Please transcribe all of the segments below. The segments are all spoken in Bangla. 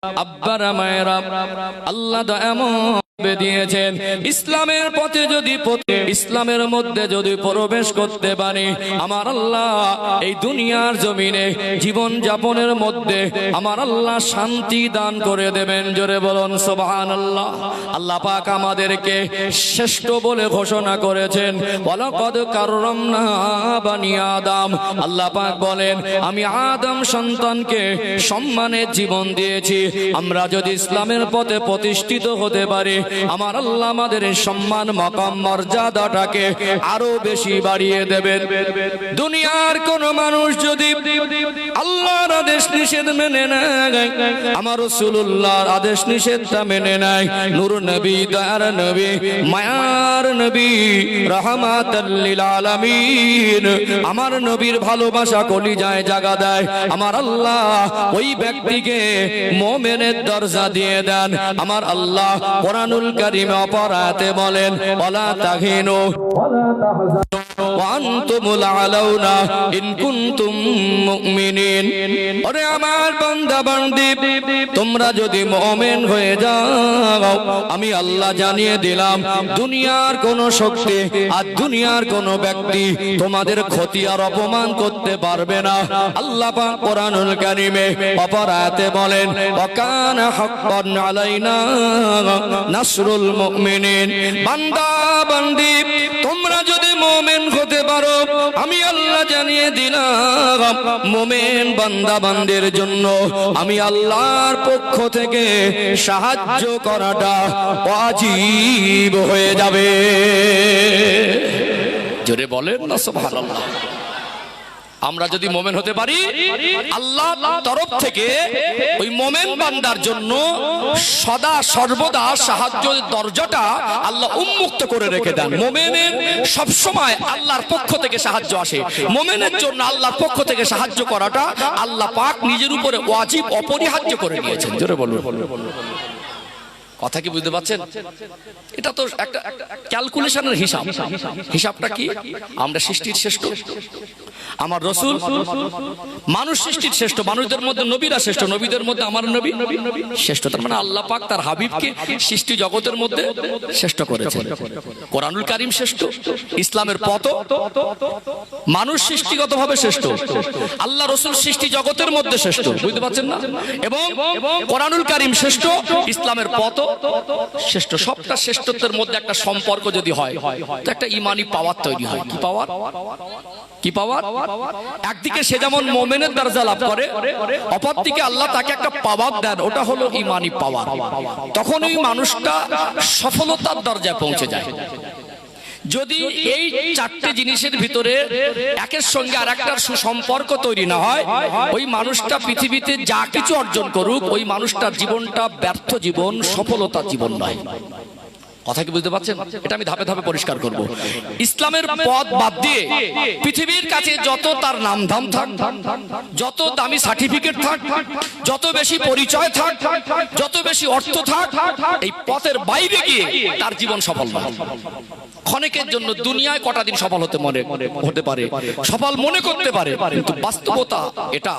আব্বারা মায়েরা, আল্লাহ দয়াময় দিয়েছেন ইসলামের পথে যদি ইসলামের মধ্যে যদি প্রবেশ করতে পারি, আমার আল্লাহ এই দুনিয়ার জমিনে জীবন যাপনের মধ্যে আমার আল্লাহ শান্তি দান করে দেবেন। জোরে বলুন সুবহানাল্লাহ। আল্লাহ পাক আমাদেরকে শ্রেষ্ঠ বলে ঘোষণা করেছেন, ওয়ালাকাদ কাররামনা বানি আদম। আল্লাহ পাক বলেন, আমি আদম সন্তানকে সম্মানের জীবন দিয়েছি। আমরা যদি ইসলামের পথে প্রতিষ্ঠিত হতে পারি, আমার আল্লাহ আমাদের সম্মান মাকাম মর্যাদাটাকে আরো বেশি বাড়িয়ে দেবেন। দুনিয়ার কোন মানুষ যদি আল্লাহর আদেশ নিষেধ মেনে নেয়, আমার রাসূলুল্লাহর আদেশ নিষেধটা মেনে নেয়, নূর নবী, দয়ার নবী, মায়ার নবী, রাহমাতাল লিল আলামিন, আমার নবীর ভালোবাসা কলিজায় জায়গা দেয়, আমার আল্লাহ ওই ব্যক্তিকে মুমিনের দরজা দিয়ে দেন। আমার আল্লাহ কোরআনুল কারীমে অপরাতে বলেন, ওয়ালা তাহিনু ওয়ালা তাহজানু ওয়া আনতুমুল আলাউনা ইন কুনতুম মুমিনিন। ওরে আমার বান্দা বান্দি, তোমরা যদি মুমিন হয়ে যাও, আমি আল্লাহ জানিয়ে দিলাম দুনিয়ার কোন শক্তি আর দুনিয়ার কোন ব্যক্তি তোমাদের ক্ষতি আর অপমান করতে পারবে না। আল্লাহ পাক কোরআনুল কারীমে অপরাতে বলেন, ওয়া কানা হাক্কান আলাইনা নাসরুল মুমিনিন। বান্দা বান্দি, তোমরা যদি মুমিন হতে পারো, আমি আল্লাহ জানিয়ে দিলাম মুমিন বান্দা বান্দির জন্য আমি আল্লাহর পক্ষ থেকে সাহায্য করাটা ওয়াজিব হয়ে যাবে। জোরে বলেন না সুবহানাল্লাহ। আমরা যদি মুমিন হতে পারি, আল্লাহর তরফ থেকে ওই মুমিন বান্দার জন্য সদা সর্বদা সাহায্যের দরজাটা আল্লাহ উন্মুক্ত করে রেখে দেন। মুমিনের সব সময় আল্লাহর পক্ষ থেকে সাহায্য আসে। মুমিনের জন্য আল্লাহর পক্ষ থেকে সাহায্য করাটা আল্লাহ পাক নিজের উপরে ওয়াজিব, অপরিহার্য করে নিয়েছেন। জোরে বলুন। কথা কি বুঝতে পারছেন? এটা তো একটা ক্যালকুলেশনের হিসাব। হিসাবটা কি? আমরা সৃষ্টির শ্রেষ্ঠ, আমার রাসূল মানুষ সৃষ্টির শ্রেষ্ঠ, মানুষদের মধ্যে নবীরা শ্রেষ্ঠ, নবীদের মধ্যে আমার নবী শ্রেষ্ঠ। তার মানে আল্লাহ পাক তার হাবিবকে সৃষ্টি জগতের মধ্যে শ্রেষ্ঠ করেছেন। কোরআনুল কারীম শ্রেষ্ঠ, ইসলামের পথ, মানুষ সৃষ্টিগতভাবে শ্রেষ্ঠ, আল্লাহ রাসূল সৃষ্টি জগতের মধ্যে শ্রেষ্ঠ। বুঝতে পারছেন না? এবং কোরআনুল কারীম শ্রেষ্ঠ, ইসলামের পথ শ্রেষ্ঠ। সবটা শ্রেষ্ঠত্বের মধ্যে একটা সম্পর্ক যদি হয়, তো একটা ঈমানি পাওয়ার তৈরি হয়। কি পাওয়ার? কি পাওয়ার? একদিকে সে যেমন মুমিনের দরজা লাভ করে, অপরদিকে আল্লাহ তাকে একটা পাওয়ার দেন, ওটা হলো ঈমানি পাওয়ার। তখন ওই মানুষটা সফলতার দরজায় পৌঁছে যায়। যদি এই চারটে জিনিসের ভিতরে একের সঙ্গে আরেকটার সুসম্পর্ক তৈরি না হয়, ওই মানুষটা পৃথিবীতে যা কিছু অর্জন করুক, ওই মানুষটার জীবনটা ব্যর্থ জীবন, সফলতার জীবন নয়। কথা কি বুঝতে পারছেন? এটা আমি ধাপে ধাপে পরিষ্কার করব। ইসলামের পথ বাদ দিয়ে পৃথিবীর কাছে যত তার নামধাম থাক, যত দামি সার্টিফিকেট থাক, যত বেশি পরিচয় থাক, যত বেশি অর্থ থাক, এই পথের বাইরে গিয়ে তার জীবন সফল নয়। ক্ষণিকের জন্য দুনিয়ায় কটা দিন সফল হতে পারে, সফল মনে করতে পারে, কিন্তু বাস্তবতা এটা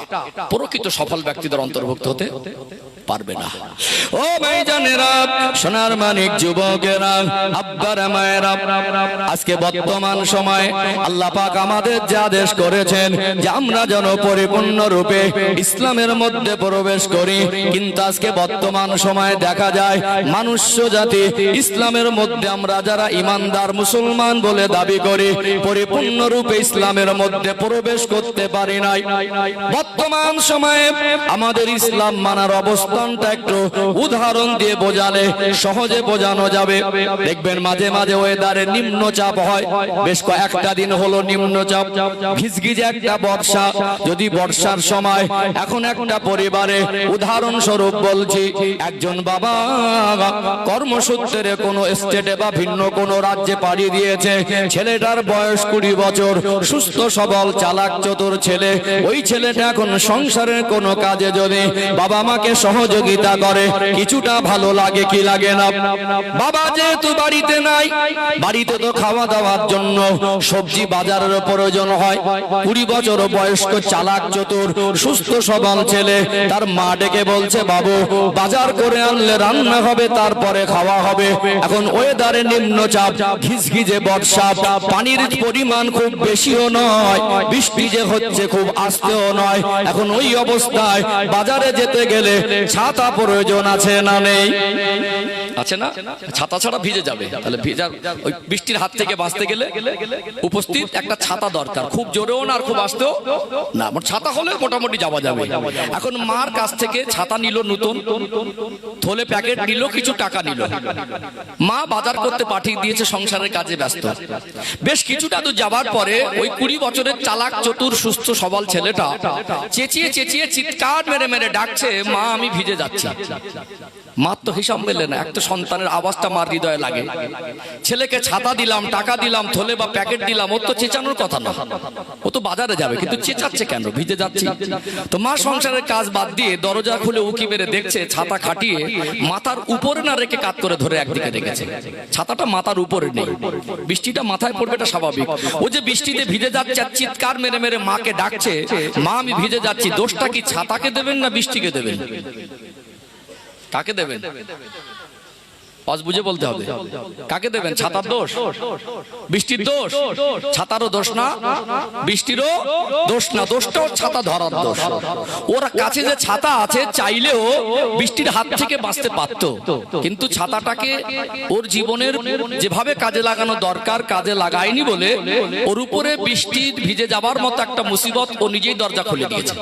প্রকৃত সফল ব্যক্তিদের অন্তর্ভুক্ত হতে পারবে না। ও ভাইজানেরা, সোনার মানিক যুবকেরা, আব্বারা মায়েরা, আজকে বর্তমান সময় আল্লাহ পাক আমাদের যে আদেশ করেছেন যে আমরা যেন পরিপূর্ণ রূপে ইসলামের মধ্যে প্রবেশ করি, কিন্তু আজকে বর্তমান সময়ে দেখা যায় মনুষ্য জাতি ইসলামের মধ্যে আমরা যারা ঈমানদার মুসলমান বলে দাবি করি, পরিপূর্ণ রূপে ইসলামের মধ্যে প্রবেশ করতে পারি নাই। বর্তমান সময়ে আমাদের ইসলাম মানার অবস্থানটা একটু উদাহরণ দিয়ে বোঝালে সহজে বোঝানো যাবে। দেখবেন মাঝে মাঝে ওয়েদারে নিম্নচাপ হয়, বেশ কয়েকটা দিন হলো নিম্নচাপ, ঘিজঘিজে একটা বর্ষা। যদি বর্ষার সময় এখন একটা পরিবারে উদাহরণস্বরূপ বলছি, একজন বাবা কর্মসূত্রে কোনো স্টেটে বা ভিন্ন কোনো রাজ্যে পাড়ি দিয়েছে, ছেলেটার বয়স 20 বছর, সুস্থ সবল চালাক চতুর ছেলে। ওই ছেলেটা এখন সংসারের কোনো কাজে যদি বাবা মাকে সহযোগিতা সহযোগিতা করে কিছুটা ভালো লাগে কি লাগে না? বাবা যেহেতু বাড়িতে নাই, বাড়িতে তো খাওয়া দাওয়ার জন্য সবজি বাজারের প্রয়োজন হয়। 20 বছর বয়স্ক চালাক চতুর সুস্থ সবল ছেলে তার মা ডেকে বলছে, বাবু বাজার করে আনলে রান্না হবে, তারপরে খাওয়া হবে। এখন ওয়েদারে নিম্নচাপ, ঘিসঘিজে বর্ষা, পানির পরিমাণ খুব বেশিও নয়, বৃষ্টি যে হচ্ছে খুব আস্তেও নয়। এখন ওই অবস্থায় বাজারে যেতে গেলে ছাতা প্রয়োজন আছে না নেই? আছে না? ছাতা ছাড়া ভিজে যাবে। তাহলে ভিজার ওই বৃষ্টির হাত থেকে বাঁচতে গেলে উপস্থিত একটা ছাতা দরকার, খুব জোরেও না আর খুব আস্তেও না, ছাতা হলে মোটামুটি যাওয়া যাবে। এখন মার কাছ থেকে ছাতা নিল, নতুন থলে প্যাকেট নিল, কিছু টাকা নিল। মা বাজার করতে পাঠিয়ে দিয়েছে, সংসারের কাজে ব্যস্ত। বেশ কিছুটা দূর যাবার পরে ওই 20 বছরের চালাক চতুর সুস্থ সবল ছেলেটা চেঁচিয়ে চেঁচিয়ে চিৎকার মেরে মেরে ডাকছে, মা আমি ভিজে যাচ্ছি। মার তো হিসাব মেলে না, একটা সন্তানের আওয়াজটা মার হৃদয়ে লাগে। ছেলেকে ছাতা দিলাম, টাকা দিলাম, থলে বা প্যাকেট দিলাম, ওর তো চেঁচানোর কথা না, ও তো বাজারে যাবে, কিন্তু চেঁচাচ্ছে কেন? ভিজে যাচ্ছি। তো মা সংসারের কাজ বাদ দিয়ে দরজা খুলে উকি মেরে দেখছে ছাতা খাটিয়ে মাথার উপরে না রেখে কাত করে ধরে একদিকে রেখেছে। ছাতাটা মাথার উপরে নেই, বৃষ্টিটা মাথায় পড়বে, এটা স্বাভাবিক। ও যে বৃষ্টিতে ভিজে যাচ্ছে, চিৎকার মেরে মেরে মাকে ডাকছে, মা আমি ভিজে যাচ্ছি। দোষটা কি ছাতাকে দেবেন না বৃষ্টিকে দেবেন? কাকে দেবেন? আজ বুঝে বলতে হবে, কাকে দেবেন? ছাতার দোষ, বৃষ্টির দোষ? ছাতারও দোষ না, বৃষ্টিরও দোষ না, দোষটাও ছাতা ধরার দোষ। ওর কাছে যে ছাতা আছে, চাইলেও বৃষ্টির হাত থেকে বাঁচতে পারত, কিন্তু ছাতাটাকে ওর জীবনের যেভাবে কাজে লাগানো দরকার কাজে লাগায়নি বলে ওর উপরে বৃষ্টির ভিজে যাবার মতো একটা মুসিবত ও নিজেই দরজা খুলে দিয়েছে।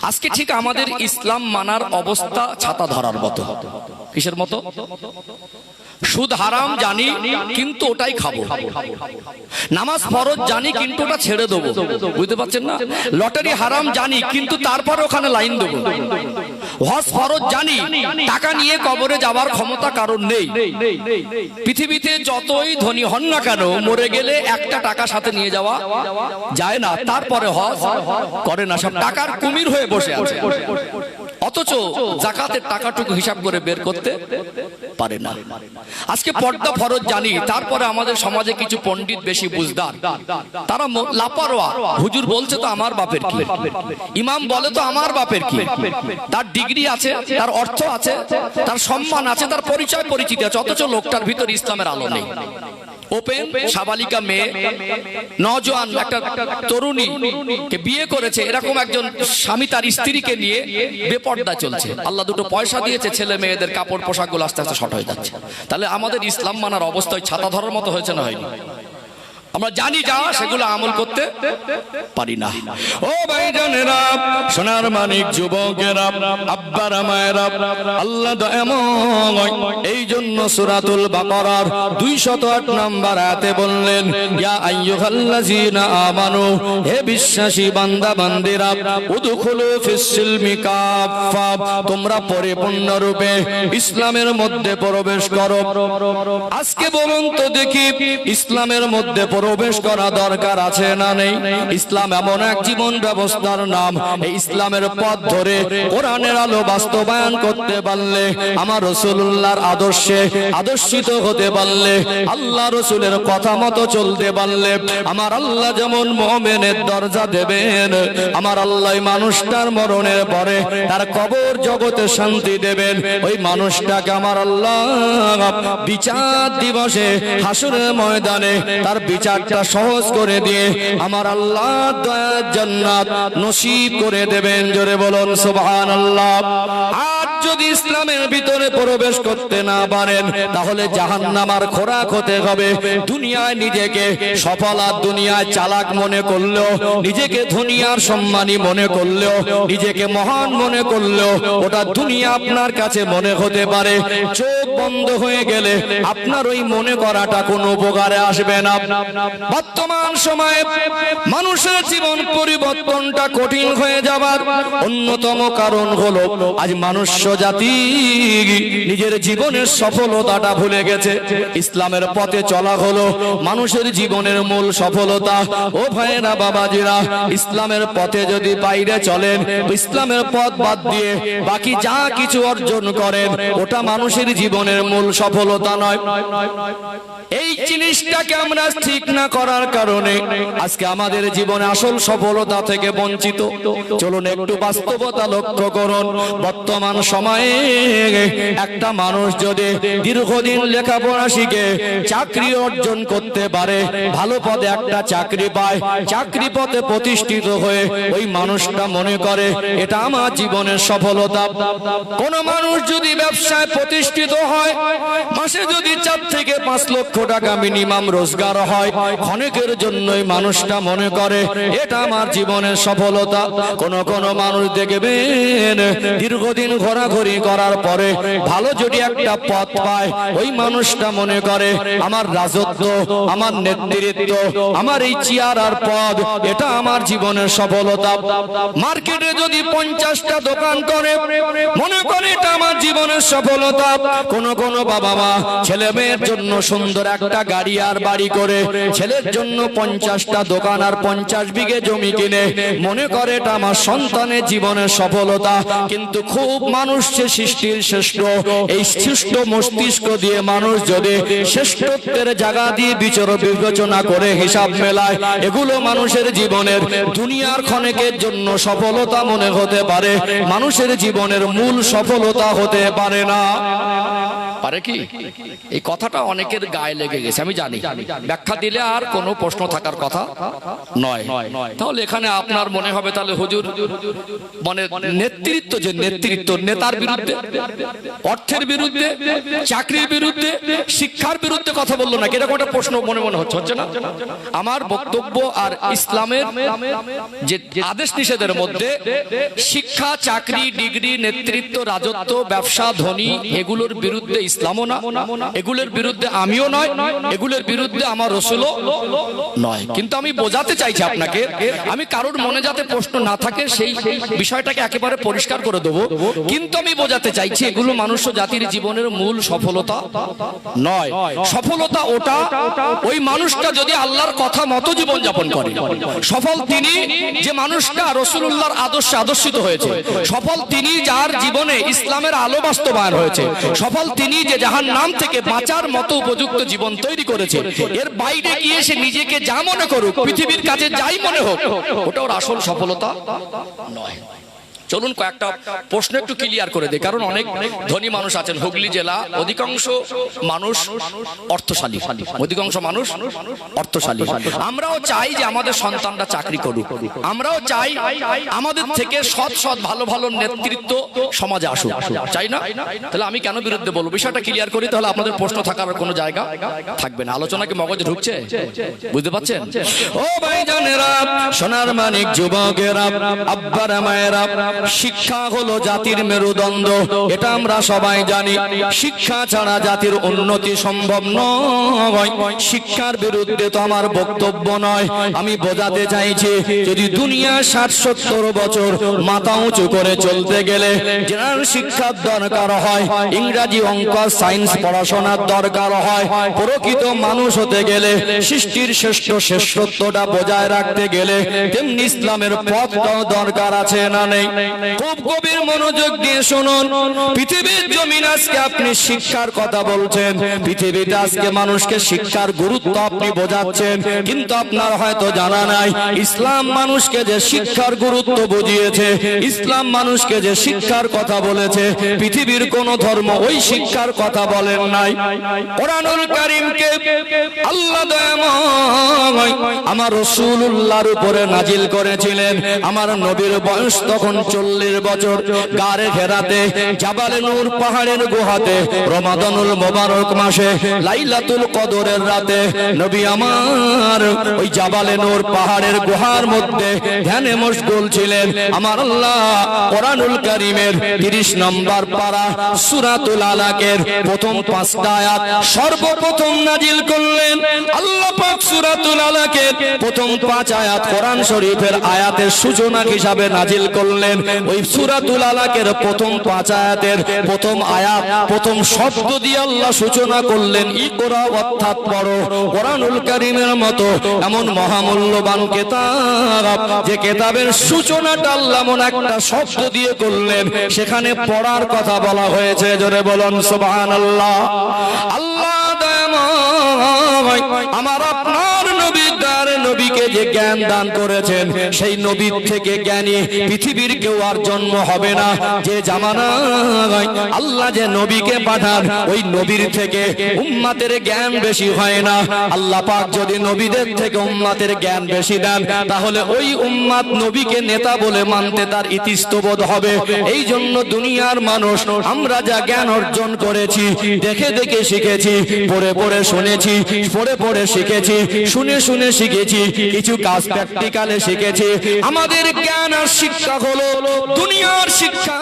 আজকে ঠিক আমাদের ইসলাম মানার অবস্থা ছাতা ধরার মতো। কিসের মতো? সুদ হারাম জানি কিন্তু ওটাই খাবো, নামাজ ফরজ জানি কিন্তু ওটা ছেড়ে দেবো, বুঝতে পারছেন না? লটারি হারাম জানি কিন্তু তারপর ওখানে লাইন দেবো। হজ ফরজ জানি, টাকা নিয়ে কবরে যাওয়ার ক্ষমতা কারণ নেই। পৃথিবীতে যতই ধনী হন না কেন, মরে গেলে একটা টাকা সাথে নিয়ে যাওয়া যায় না, তারপরে হজ করে না, সব টাকার কুমির হয়ে বসে আছে। অথচ যাকাতের টাকাটুকু হিসাব করে বের করতে পারে না। আজকে পর্দা ফরজ জানি, তারপরে আমাদের সমাজে কিছু পণ্ডিত বেশি বুঝদার, তারা লাপারোয়া। হুজুর বলছে তো আমার বাপের কি, ইমাম বলে তো আমার বাপের কি, তার ডিগ্রি আছে, তার অর্থ আছে, তার সম্মান আছে, তার পরিচয় পরিচিতি আছে, অথচ লোকটার ভিতর ইসলামের আলো নেই। ওপেন সাবালিকা মেয়ে, নওজোয়ান একটা তরুণী কে বিয়ে করেছে, এরকম একজন স্বামী তার স্ত্রীকে নিয়ে বেপর্দা চলছে। আল্লাহ দুটো পয়সা দিয়েছে, ছেলে মেয়েদের কাপড় পোশাক গুলো আস্তে আস্তে শর্ট হয়ে যাচ্ছে। তাহলে আমাদের ইসলাম মানার অবস্থায় ছাতা ধরার মতো হয়েছে না হয়নি? আমরা জানি যা, সেগুলো আমল করতে পারি না। ও ভাইজানেরা, সোনার মানিক যুবকেরা, আব্বারা মায়েরা, আল্লাহ দয়াময় এই জন্য সূরাতুল বাকারার 208 নম্বর আয়াতে বললেন, ইয়া আইয়ুহাল্লাযীনা আমানু, হে বিশ্বাসী বান্দা বান্দিরা, উদখুলু ফিস সিলমি কাফা, তোমরা পরিপূর্ণ রূপে ইসলামের মধ্যে প্রবেশ করো। আজকে বলুন তো দেখি, ইসলামের মধ্যে প্রবেশ করা দরকার আছে না নেই? ইসলাম এমন এক জীবন ব্যবস্থার নাম, এই ইসলামের পথ ধরে কোরআনের আলো বাস্তবায়ন করতে পারলে, আমার রাসূলুল্লাহর আদর্শে আদর্শিত হতে পারলে, আল্লাহ রাসূলের কথা মতো চলতে পারলে, আমার আল্লাহ যেমন মুমিনের দরজা দেবেন, আমার আল্লাহ মানুষটার মরণের পরে তার কবর জগতে শান্তি দেবেন। ওই মানুষটাকে আমার আল্লাহ বিচার দিবসে হাসরের ময়দানে তার বিচারটা সহজ করে দিয়ে আমার আল্লাহ দয়ার জান্নাত নসিব করে দেবেন। জোরে বলুন সুবহানাল্লাহ। আর যদি ইসলামের ভিতরে প্রবেশ করতে না পারেন, তাহলে জাহান্নামের খোরাক হতে হবে। দুনিয়ায় নিজেকে সফল আর দুনিয়ায় চালাক মনে করলেও, নিজেকে দুনিয়ার সম্মানী মনে করলেও, নিজেকে মহান মনে করলেও, ওটা দুনিয়া আপনার কাছে মনে হতে পারে। চোখ বন্ধ হয়ে গেলে আপনার ওই মনে করাটা কোনো উপকারে আসবে না। বর্তমান সময়ে মানুষের জীবন পরিবর্তনটা কঠিন হয়ে যাবার অন্যতম কারণ হলো, আজ মানুষ জাতি নিজের জীবনের সফলতাটা ভুলে গেছে। ইসলামের পথে চলা হলো মানুষের জীবনের মূল সফলতা। ও ভাইয়েরা বাবাজিরা, ইসলামের পথে যদি বাইরে চলেন, ইসলামের পথ বাদ দিয়ে বাকি যা কিছু অর্জন করেন ওটা মানুষের জীবনের মূল সফলতা নয়। এই জিনিসটাকে আমরা ঠিক না করার কারণে আজকে আমাদের জীবনে আসল সফলতা থেকে বঞ্চিত। চলুন একটু বাস্তবতা লক্ষ্য করুন। বর্তমান সময়ে একটা মানুষ যদি দীর্ঘদিন লেখাপড়া শিখে চাকরি অর্জন করতে পারে, ভালো পদে একটা চাকরি পায়, চাকরি পথে প্রতিষ্ঠিত হয়ে ওই মানুষটা মনে করে এটা আমার জীবনের সফলতা। কোন মানুষ যদি ব্যবসায় প্রতিষ্ঠিত হয়, মাসে যদি 4 থেকে 5 লক্ষ টাকা মিনিমাম রোজগার হয়, ক্ষণিকের জন্যই মানুষটা মনে করে এটা আমার জীবনের সফলতা। কোন মানুষ দেখবেন দীর্ঘদিন ঘোরাঘুরি করার পরে ভালো যদি একটা পদ পায়, ওই মানুষটা মনে করে আমার রাজত্ব, আমার নেতৃত্ব, আমার এই চেয়ার আর পদ এটা আমার জীবনের সফলতা। মার্কেটে যদি 50টা দোকান করে, মনে করে এটা আমার জীবনের সফলতা। কোন বাবা মা ছেলে মেয়ের জন্য সুন্দর একটা গাড়ি আর বাড়ি করে, ছেলের জন্য 50টা দোকান আর 50 বিঘে জমি কিনে মনে করে এটা আমার সন্তানের জীবনের সফলতা। কিন্তু খুব মানুষ যে সৃষ্টির শ্রেষ্ঠ, এই সৃষ্ট মস্তিষ্ক দিয়ে মানুষ যদি শ্রেষ্ঠত্বের জায়গা দিয়ে বিবেচনা করে হিসাব মেলায়, এগুলো মানুষের জীবনের দুনিয়ার ক্ষণিকের জন্য সফলতা মনে হতে পারে, মানুষের জীবনের মূল সফলতা হতে পারে না। পারে কি? এই কথাটা অনেকের গায়ে লেগে গেছে, আমি জানি। ব্যাখ্যা দিলে আর কোনো প্রশ্ন থাকার কথা নয়। তাহলে এখানে আপনার মনে হবে তাহলে হুজুর মানে নেতৃত্ব, যে নেতৃত্ব নেতার বিরুদ্ধে, অর্থের বিরুদ্ধে, চাকরির বিরুদ্ধে, শিক্ষার বিরুদ্ধে কথা বললো না, এরকম একটা প্রশ্ন মনে হচ্ছে না? আমার বক্তব্য আর ইসলামের যে আদেশ নিষেধের মধ্যে শিক্ষা, চাকরি, ডিগ্রি, নেতৃত্ব, রাজত্ব, ব্যবসা, ধনী, এগুলোর বিরুদ্ধে ইসলামও না, এগুলোর বিরুদ্ধে আমিও নয়, এগুলোর বিরুদ্ধে আমার রাসূলও নয়। কিন্তু আমি বোঝাতে চাইছি আপনাকে, আমি কারোর মনে যাতে প্রশ্ন না থাকে সেই বিষয়টাকে একেবারে পরিষ্কার করে দেবো। কিন্তু আমি বোঝাতে চাইছি এগুলো মানুষ জাতির জীবনের মূল সফলতা নয়। সফলতা ওটা ওই মানুষটা যদি আল্লাহর কথা মতো জীবন যাপন করে। সফল তিনি যে মানুষটা রাসূলুল্লাহর আদর্শে আদর্শিত হয়েছে। সফল তিনি যার জীবনে ইসলামের আলো বাস্তবায়ন হয়েছে। সফল তিনি যে জাহান্নাম থেকে বাঁচার মতো উপযুক্ত জীবন তৈরি করেছে। এর বাইরে গিয়ে সে নিজেকে যা মনে করুক, পৃথিবীর কাছে যাই মনে হোক, ওটা ওর আসল সফলতা নয়। চলুন কয়েকটা প্রশ্ন একটু ক্লিয়ার করে দেই, কারণ অনেক ধনী মানুষ আছেন। হুগলি জেলা অধিকাংশ মানুষ অর্থশালী, অধিকাংশ মানুষ অর্থশালী। আমরাও চাই যে আমাদের সন্তানরা চাকরি করুক, আমরাও চাই আমাদের থেকে সৎ ভালো ভালো নেতৃত্ব সমাজে আসুক, চাই না? তাহলে আমি কেন বিরুদ্ধে বলবো? বিষয়টা ক্লিয়ার করি, তাহলে আপনাদের প্রশ্ন থাকার কোনো জায়গা থাকবে না। আলোচনা কি মগজে ঢুকছে? বুঝতে পারছেন? ও ভাইজানেরা, সোনার মানিক যুবকেরা, আব্বারা মায়েরা, শিক্ষা হলো জাতির মেরুদণ্ড, এটা আমরা সবাই জানি। শিক্ষা ছাড়া জাতির উন্নতি সম্ভব নয়। শিক্ষার বিরুদ্ধে তো আমার বক্তব্য নয়, আমি বোঝাতে চাইছি যদি দুনিয়া 60-70 বছর মাথা উঁচু করে চলতে গেলে জেনারেল শিক্ষার দরকার হয়, ইংরাজি, অঙ্ক, সায়েন্স পড়াশোনার দরকার হয়। প্রকৃত মানুষ হতে গেলে, সৃষ্টির শ্রেষ্ঠত্বটা বজায় রাখতে গেলে তেমনি ইসলামের পথটাও দরকার আছে না নেই? খুব গভীর মনোযোগ দিয়ে শুনুন। পৃথিবীর জমিন আজকে আপনি শিক্ষার কথা বলছেন, পৃথিবীতে আজকে মানুষকে শিক্ষার গুরুত্ব আপনি বোঝাচ্ছেন, কিন্তু আপনার হয়তো জানা নাই ইসলাম মানুষকে যে শিক্ষার গুরুত্ব বুঝিয়েছে, ইসলাম মানুষকে যে শিক্ষার কথা বলেছে, পৃথিবীর কোন ধর্ম ওই শিক্ষার কথা বলেন নাই। কোরআনুল কারীমকে আল্লাহ দয়াময় আমার রাসূলুল্লাহর উপরে নাজিল করেছিলেন। আমার নবীর বয়স তখন 40 বছর। গারে ঘেরাতে জাবালে নূর পাহাড়ের গুহাতে রমাদানুল মোবারক মাসে লাইলাতুল কদরের রাতে নবী আমার ওই জাবালে নূর পাহাড়ের গুহার মধ্যে ধ্যানে মশগুল ছিলেন। আমার আল্লাহ কোরআনুল কারীমের 30 নম্বর পারা সূরাতুল আলাকের প্রথম 5টা আয়াত সর্বপ্রথম নাজিল করলেন। আল্লাহ পাক সূরাতুল আলাকের প্রথম 5 আয়াত কোরআন শরীফের আয়াতের সূচনা হিসাবে নাজিল করলেন। ওই সূরাতুল আলাকের প্রথম 5 আয়াতের প্রথম আয়াত প্রথম শব্দ দিয়ে আল্লাহ সূচনা করলেন ইকরা অর্থাৎ পড়ো। কোরআনুল কারীমের মতো এমন মহামূল্যবান কিতাব যে কিতাবের সূচনাটা আল্লাহ এমন একটা শব্দ দিয়ে করলেন, সেখানে পড়ার কথা বলা হয়েছে। জোরে বলুন সুবহানাল্লাহ। আল্লাহ দয়াময় আমার আপনার নবীকে যে জ্ঞান দান করেছেন, সেই নবীর থেকে জ্ঞানী পৃথিবীর কেউ আর জন্ম হবে না। যে জামানায় আল্লাহ যে নবীকে পাঠান, ওই নবীর থেকে উম্মতের জ্ঞান বেশি হয় না। আল্লাহ পাক যদি নবীদের থেকে উম্মতের জ্ঞান বেশি দেন, তাহলে ওই উম্মত নবীকে নেতা বলে মানতে তার ইতস্তবোধ হবে। এই জন্য দুনিয়ার মানুষ আমরা যা জ্ঞান অর্জন করেছি, দেখে দেখে শিখেছি, পড়ে পড়ে শুনেছি, পড়ে পড়ে শিখেছি, শুনে শুনে শিখেছি, কিছু কাজ প্র্যাকটিক্যালে শিখেছি। আমাদের জ্ঞান আর শিক্ষা হলো দুনিয়ার শিক্ষা।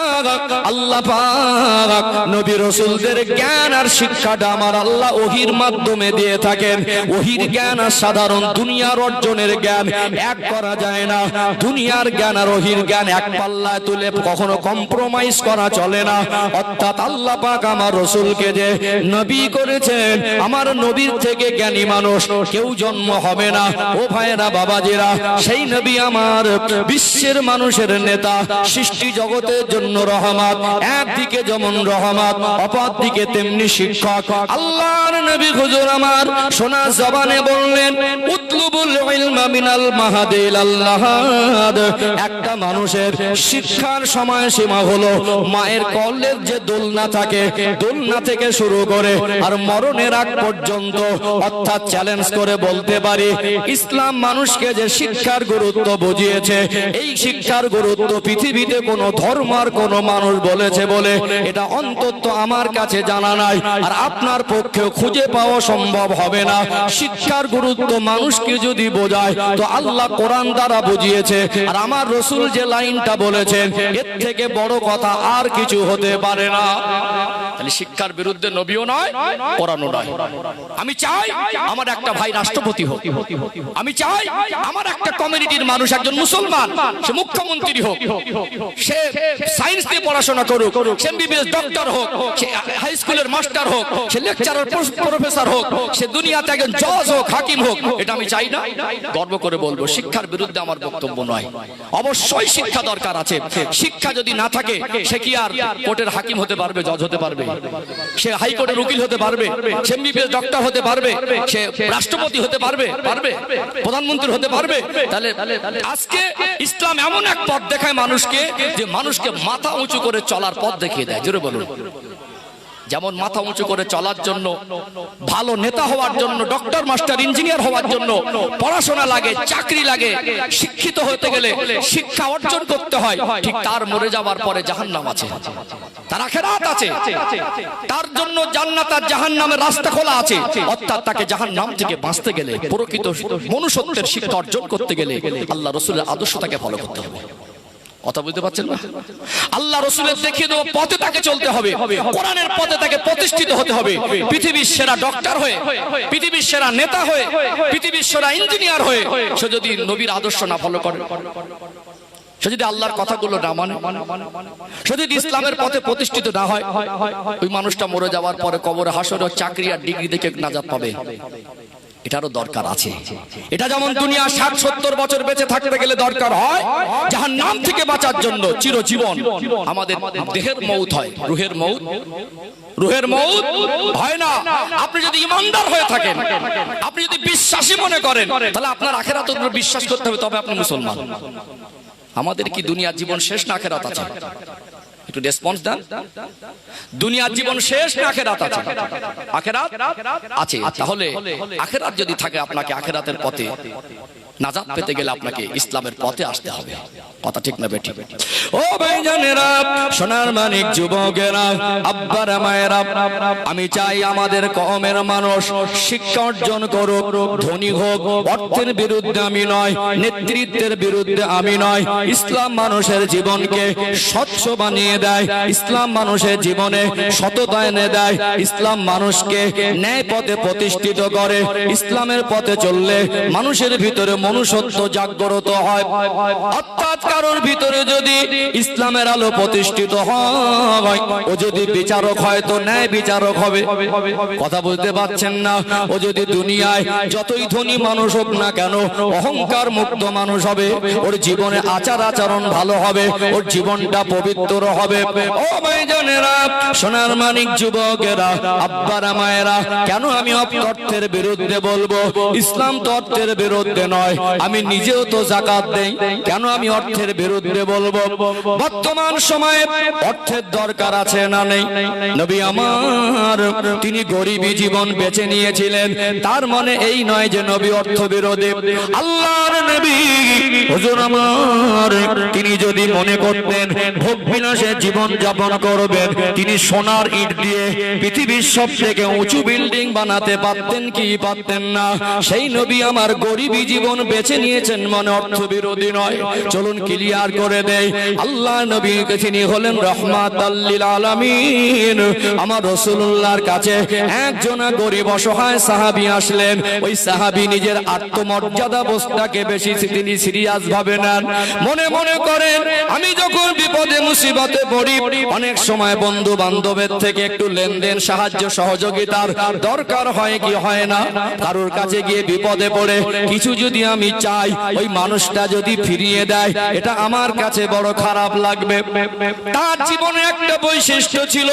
আল্লাহ পাক নবী রাসূলদের জ্ঞান আর শিক্ষাটা আমার আল্লাহ ওহীর মাধ্যমে দিয়ে থাকেন। ওহীর জ্ঞান আর সাধারণ দুনিয়ার অর্জনের জ্ঞান এক করা যায় না। দুনিয়ার জ্ঞান আর ওহীর জ্ঞান এক পাল্লায় তুলে কখনো কম্প্রোমাইজ করা চলে না। অর্থাৎ আল্লাহ পাক আমার রাসূলকে যে নবী করেছেন, আমার নবীর থেকে জ্ঞানী মানুষ কেউ জন্ম হবে না। ও ভাইরা বাবাজিরা, সেই নবী আমার বিশ্বের মানুষের নেতা, সৃষ্টি জগতের জন্য রহমত। একদিকে যেমন রহমত, অপর দিকে তেমনি শিক্ষক। আল্লাহর নবী হুজুর আমার সোনা জবানে বললেন উতলুবুল ইলমা মিনাল মাহাদি ইলাল লাহাদ। একটা মানুষের শিক্ষার সময় সীমা হলো মায়ের কোলের যে দোলনা থাকে, দোলনা থেকে শুরু করে আর মরণের আগ পর্যন্ত। অর্থাৎ চ্যালেঞ্জ করে বলতে পারি, ইসলাম মানুষকে যে শিক্ষার গুরুত্ব বুঝিয়েছে, এই শিক্ষার গুরুত্ব পৃথিবীতে কোনো ধর্ম আর কোনো মানুষ বলেছে বলে এটা অন্তত আমার কাছে জানা নাই, আর আপনার পক্ষেও খুঁজে পাওয়া সম্ভব হবে না। শিক্ষার গুরুত্ব মানুষকে যদি বোঝায়, তো আল্লাহ কোরআন দ্বারা বুঝিয়েছে। আর আমার রাসূল যে লাইনটা বলেছেন, এর থেকে বড় কথা আর কিছু হতে পারে না। তাহলে শিক্ষার বিরুদ্ধে নবীও নয়, কোরআনও নয়। আমি চাই আমার একটা ভাই রাষ্ট্রপতি হোক, আমি চাই আমার একটা কমিউনিটির মানুষ একজন মুসলমান, সে মুখ্যমন্ত্রী হোক, সে সায়েন্স নিয়ে পড়াশোনা করুক, সে এমবিবিএস ডক্টর হোক, সে হাই স্কুলের মাস্টার হোক, সে লেকচারার প্রফেসর হোক, সে দুনিয়াতে একজন জজ হোক, হাকিম হোক। এটা আমি চাই না, গর্ব করে বলবো। শিক্ষার বিরুদ্ধে আমার বক্তব্য নয়। অবশ্যই শিক্ষা দরকার আছে। শিক্ষা যদি না থাকে, সে কি আর কোর্টের হাকিম হতে পারবে, জজ হতে পারবে? সে হাইকোর্টের উকিল হতে পারবে, সে এমবিবিএস ডক্টর হতে পারবে, সে রাষ্ট্রপতি হতে পারবে, প্রধানমন্ত্রী হতে পারবে? তাহলে আজকে ইসলাম এমন এক পথ দেখায় মানুষকে, যে মানুষকে মাথা উঁচু করে চলার পথ দেখিয়ে দেয়। জোরে বলুন। যেমন মাথা উঁচু করে চলার জন্য, ভালো নেতা হওয়ার জন্য, ডক্টর মাস্টার ইঞ্জিনিয়ার হওয়ার জন্য পড়াশোনা লাগে, চাকরি লাগে, শিক্ষিত হতে গেলে শিক্ষা অর্জন করতে হয়, ঠিক তার মরে যাওয়ার পরে জাহান্নাম আছে, তার আখিরাত আছে, তার জন্য জান্নাত আর জাহান্নামের রাস্তা খোলা আছে। অর্থাৎ তাকে জাহান্নাম থেকে বাঁচতে গেলে, প্রকৃত মনুষ্যত্বের শিক্ষা অর্জন করতে গেলে আল্লাহ রাসূলের আদর্শ তাকে ফলো করতে হবে। কথা বুঝতে পারছেন না? আল্লাহ রাসূলের দেখিয়ে দেওয়া পথে তাকে চলতে হবে, কোরআনের পথে তাকে প্রতিষ্ঠিত হতে হবে। পৃথিবীর সেরা ডক্টর হয়ে, পৃথিবীর সেরা নেতা হয়ে, পৃথিবীর সেরা ইঞ্জিনিয়ার হয়ে সে যদি নবীর আদর্শ না ফলো করে, সে যদি আল্লাহর কথাগুলো না মানে, সে যদি ইসলামের পথে প্রতিষ্ঠিত না হয়, ওই মানুষটা মরে যাওয়ার পরে কবরে হাসরে চাকরি আর ডিগ্রি দেখে নাজাত পাবে। এটারও দরকার আছে। এটা যেমন দুনিয়া 60-70 বছর বেঁচে থাকতে গেলে দরকার হয়, জাহান্নাম থেকে বাঁচার জন্য চিরজীবন আমাদের দেহের মউত হয়, রুহের মউত, রুহের মউত হয় না। আপনি যদি ইমানদার হয়ে থাকেন, আপনি যদি বিশ্বাসী মনে করেন, তাহলে আপনার আখিরাতের উপর বিশ্বাস করতে হবে, তবে আপনি মুসলমান। আমাদের কি দুনিয়ার জীবন শেষ না আখিরাত আছে? একটু রেসপন্স দেন। দুনিয়ার জীবন শেষ না আখিরাত আছে? আখিরাত আছে। তাহলে আখিরাত যদি থাকে, আপনাকে আখিরাতের পথে নাজাত পেতে গেলে আপনাকে ইসলামের পথে আসতে হবে। কথা ঠিক না বেঠিক? ও ভাইজানেরা, সোনার মানিক যুবকেরা, আব্বারা মায়েরা, আমি চাই আমাদের কওমের মানুষ শিক্ষা অর্জন করুক। ধনী হোক, অর্থের বিরুদ্ধে আমি নয়, নেতৃত্বের বিরুদ্ধে আমি নয়। ইসলাম মানুষের জীবনকে স্বচ্ছ বানিয়ে দেয়, ইসলাম মানুষের জীবনে সততা এনে দেয়, ইসলাম মানুষকে ন্যায় পথে প্রতিষ্ঠিত করে। ইসলামের পথে চললে মানুষের ভিতরে মনুষ্যত্ব জাগ্রত হয়। অর্থাৎ কারোর ভিতরে যদি ইসলামের আলো প্রতিষ্ঠিত হয়, ও যদি বিচারক হয় তো ন্যায় বিচারক হবে। কথা বুঝতে পারছেন না? ও যদি দুনিয়ায় যতই ধনী মানুষ হোক না কেন, অহংকার মুক্ত মানুষ হবে, ওর জীবনে আচার আচরণ ভালো হবে, ওর জীবনটা পবিত্র হবে। ও ভাইজানেরা, সোনার মানিক যুবকেরা, আব্বারা মায়েরা, কেন আমি অর্থের বিরুদ্ধে বলবো? ইসলাম তো অর্থের বিরুদ্ধে নয়, আমি নিজেও তো যাকাত দেই, কেন আমি অর্থের বিরুদ্ধে বলবো? বর্তমান সময়ে অর্থের দরকার আছে না নেই? নবী আমার তিনি গরিবী জীবন বেছে নিয়েছিলেন, তার মানে এই নয় যে নবী অর্থ বিরোধী। আল্লাহর নবী হুজুর আমার তিনি যদি মনে করতেন ভোগ বিলাসে জীবন যাপন করবেন, তিনি সোনার ইট দিয়ে পৃথিবীর সব থেকে উঁচু বিল্ডিং বানাতে পারতেন কি পারতেন না? সেই নবী আমার গরিবী জীবন বেছে নিয়েছেন, মানে অর্থ বিরোধী নয়। চলুন ক্লিয়ার করে দেই, আল্লাহ নবী তিনি হলেন রাহমাতাল লিল আলামিন। আমার রাসূলুল্লাহর কাছে একজন গরিব অসহায় সাহাবী আসলেন। ওই সাহাবী নিজের আত্মমর্যাদা বোধটাকে বেশি তিনি সিরিয়াস ভাবে নেন। মনে মনে করেন আমি যখন বিপদে মুসিবতে পড়ি, অনেক সময় বন্ধু বান্ধবের থেকে একটু লেনদেন সাহায্য সহযোগিতার দরকার হয় কি হয় না? কারোর কাছে গিয়ে বিপদে পড়ে কিছু যদি আমি চাই, ওই মানুষটা যদি ফিরিয়ে দেয়, এটা আমার কাছে বড় খারাপ লাগবে। তার জীবনে একটা বৈশিষ্ট্য ছিল,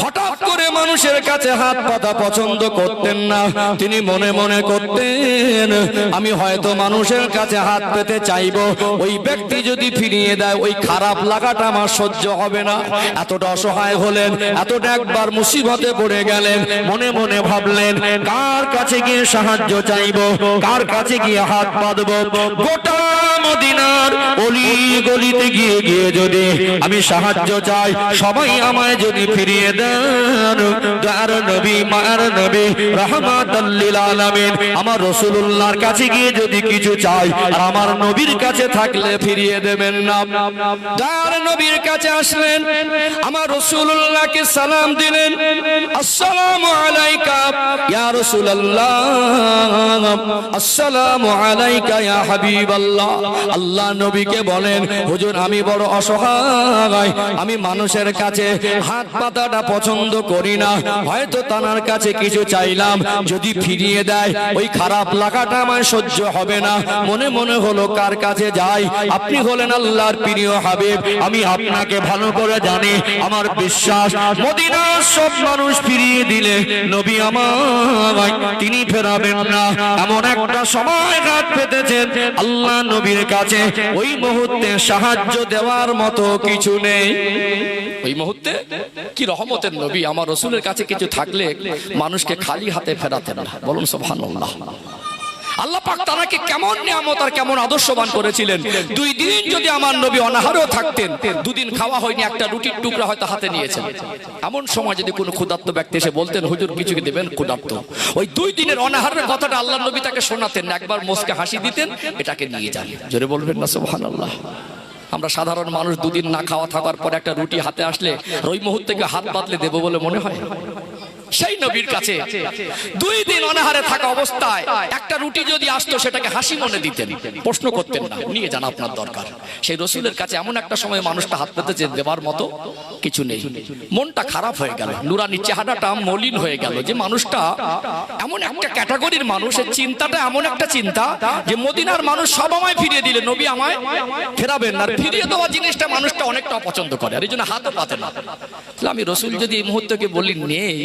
হঠাৎ করে মানুষের কাছে হাত পাতা পছন্দ করতেন না। তিনি মনে মনে করতেন আমি হয়তো মানুষের কাছে হাত পেতে চাইবো, ওই ব্যক্তি যদি ফিরিয়ে দেয় ওই খারাপ লাগাটা আমার সহ্য হবে না। এতটা অসহায় হলেন, এতটা একবার মুসিবতে পড়ে গেলেন, মনে মনে ভাবলেন কার কাছে গিয়ে সাহায্য চাইবো, কার কাছে গিয়ে হাত পাতবো। গোটা মদিনার অলি গলিতে গিয়ে গিয়ে যদি আমি সাহায্য চাই, সবাই আমায় যদি ফিরিয়ে দেন, তার নবী মার নবী রাহমাতাল লিল আলামিন আমার রাসূলুল্লাহর কাছে গিয়ে যদি কিছু চাই, আর আমার নবীর কাছে থাকলে ফিরিয়ে দেবেন না। তার নবীর কাছে আসলেন, আমার রাসূলুল্লাহকে সালাম দিলেন, আসসালামু আলাইকা ইয়া রাসূলুল্লাহ, আসসালামু আলাইকা ইয়া হাবিবাল্লাহ। আল্লাহ নবীকে বলেন, হুজুর আমি বড় অসহায়, আমি মানুষের কাছে হাত পাতাটা পছন্দ করি না, হয়তো তানার কাছে কিছু চাইলাম, যদি ফিরিয়ে দেয় ওই খারাপ লাগাটা আমার সহ্য হবে না। মনে মনে হলো কার কাছে যাই? আপনি হলেন আল্লাহর প্রিয় হাবিব, আমি আপনাকে ভালো করে জানি, আমার বিশ্বাস মদিনার সব মানুষ ফিরিয়ে দিলে নবী আমার তিনি ফেরাবেন না। এমন একটা সময় হাত পেতেছেন আল্লাহ নবীর কাছে, ওই মুহূর্তে সাহায্য দেওয়ার মতো কিছু নেই। ওই মুহূর্তে কি রহমতের নবী, আমার রাসূলের কাছে কিছু থাকলে মানুষকে খালি হাতে ফেরাতেন না। বলুন সুবহানাল্লাহ। আল্লাহ পাক তাকে কেমন নিয়ামত আর কেমন আদর্শবান করেছিলেন। 2 দিন যদি আমার নবী অনাহারও থাকতেন, 2 দিন খাওয়া হয়নি, একটা রুটির টুকরা হয়তো হাতে নিয়েছেন, এমন সময় যদি কোনো ক্ষুধার্ত ব্যক্তি এসে বলতেন হুজুর কিছু কি দেবেন ক্ষুধার্ত, ওই 2 দিনের অনাহারের কথাটা আল্লাহ নবী তাকে শোনাতেন, একবার মুস্কে হাসি দিতেন, এটাকে নিয়ে যান। জোরে বলবেন না সুবহানাল্লাহ। আমরা সাধারণ মানুষ 2 দিন না খাওয়া থাকার পর একটা রুটি হাতে আসলে ওই মুহূর্তে হাত পাতলে দেবো বলে মনে হয়? সেই নবীর কাছে 2 দিন অনাহারে থাকা অবস্থায় একটা রুটি যদি আসতো, সেটাকে হাসি মনে দিতেন, প্রশ্ন করতেন না, নিয়ে যান আপনার দরকার। সেই রাসূলের কাছে এমন একটা সময় মানুষটা হাত পেতে দেওয়ার মতো কিছু নেই। মনটা খারাপ হয়ে গেল, নুরানি চেহারাটা মলিন হয়ে গেল, যে মানুষটা এমন একটা ক্যাটাগরির মানুষ, এর চিন্তাটা এমন একটা চিন্তা যে মদিনার মানুষ সব আমায় ফিরিয়ে দিলে নবী আমায় ফেরাবেন না। ফিরিয়ে দেওয়া জিনিসটা মানুষটা অনেকটা অপছন্দ করে, আর এই জন্য হাতও পাতে না। আমি রাসূল যদি এই মুহূর্তকে বলি নেই,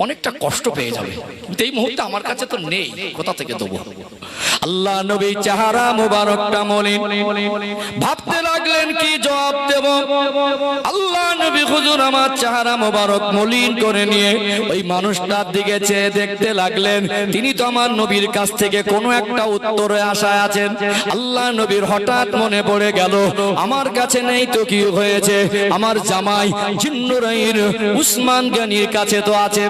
অনেকটা কষ্ট পেয়ে যাবে, কিন্তু এই মুহূর্তে আমার কাছে তো নেই, কোথা থেকে দেবো? আল্লাহ নবী চেহারা মুবারকটা মলিন, ভাবতে লাগলেন কি জবাব দেব। আল্লাহ নবী হুজুর আমার চেহারা মুবারক মলিন করে নিয়ে ওই মানুষটার দিকে চেয়ে দেখতে লাগলেন, তিনি তো আমার নবীর কাছ থেকে কোনো একটা উত্তরে আশায় আছেন। আল্লাহ নবীর হঠাৎ মনে পড়ে গেল, আমার কাছে নেই তো কি হয়েছে, আমার জামাই জিন্নুরাইর উসমান গনির কাছে তো আছে।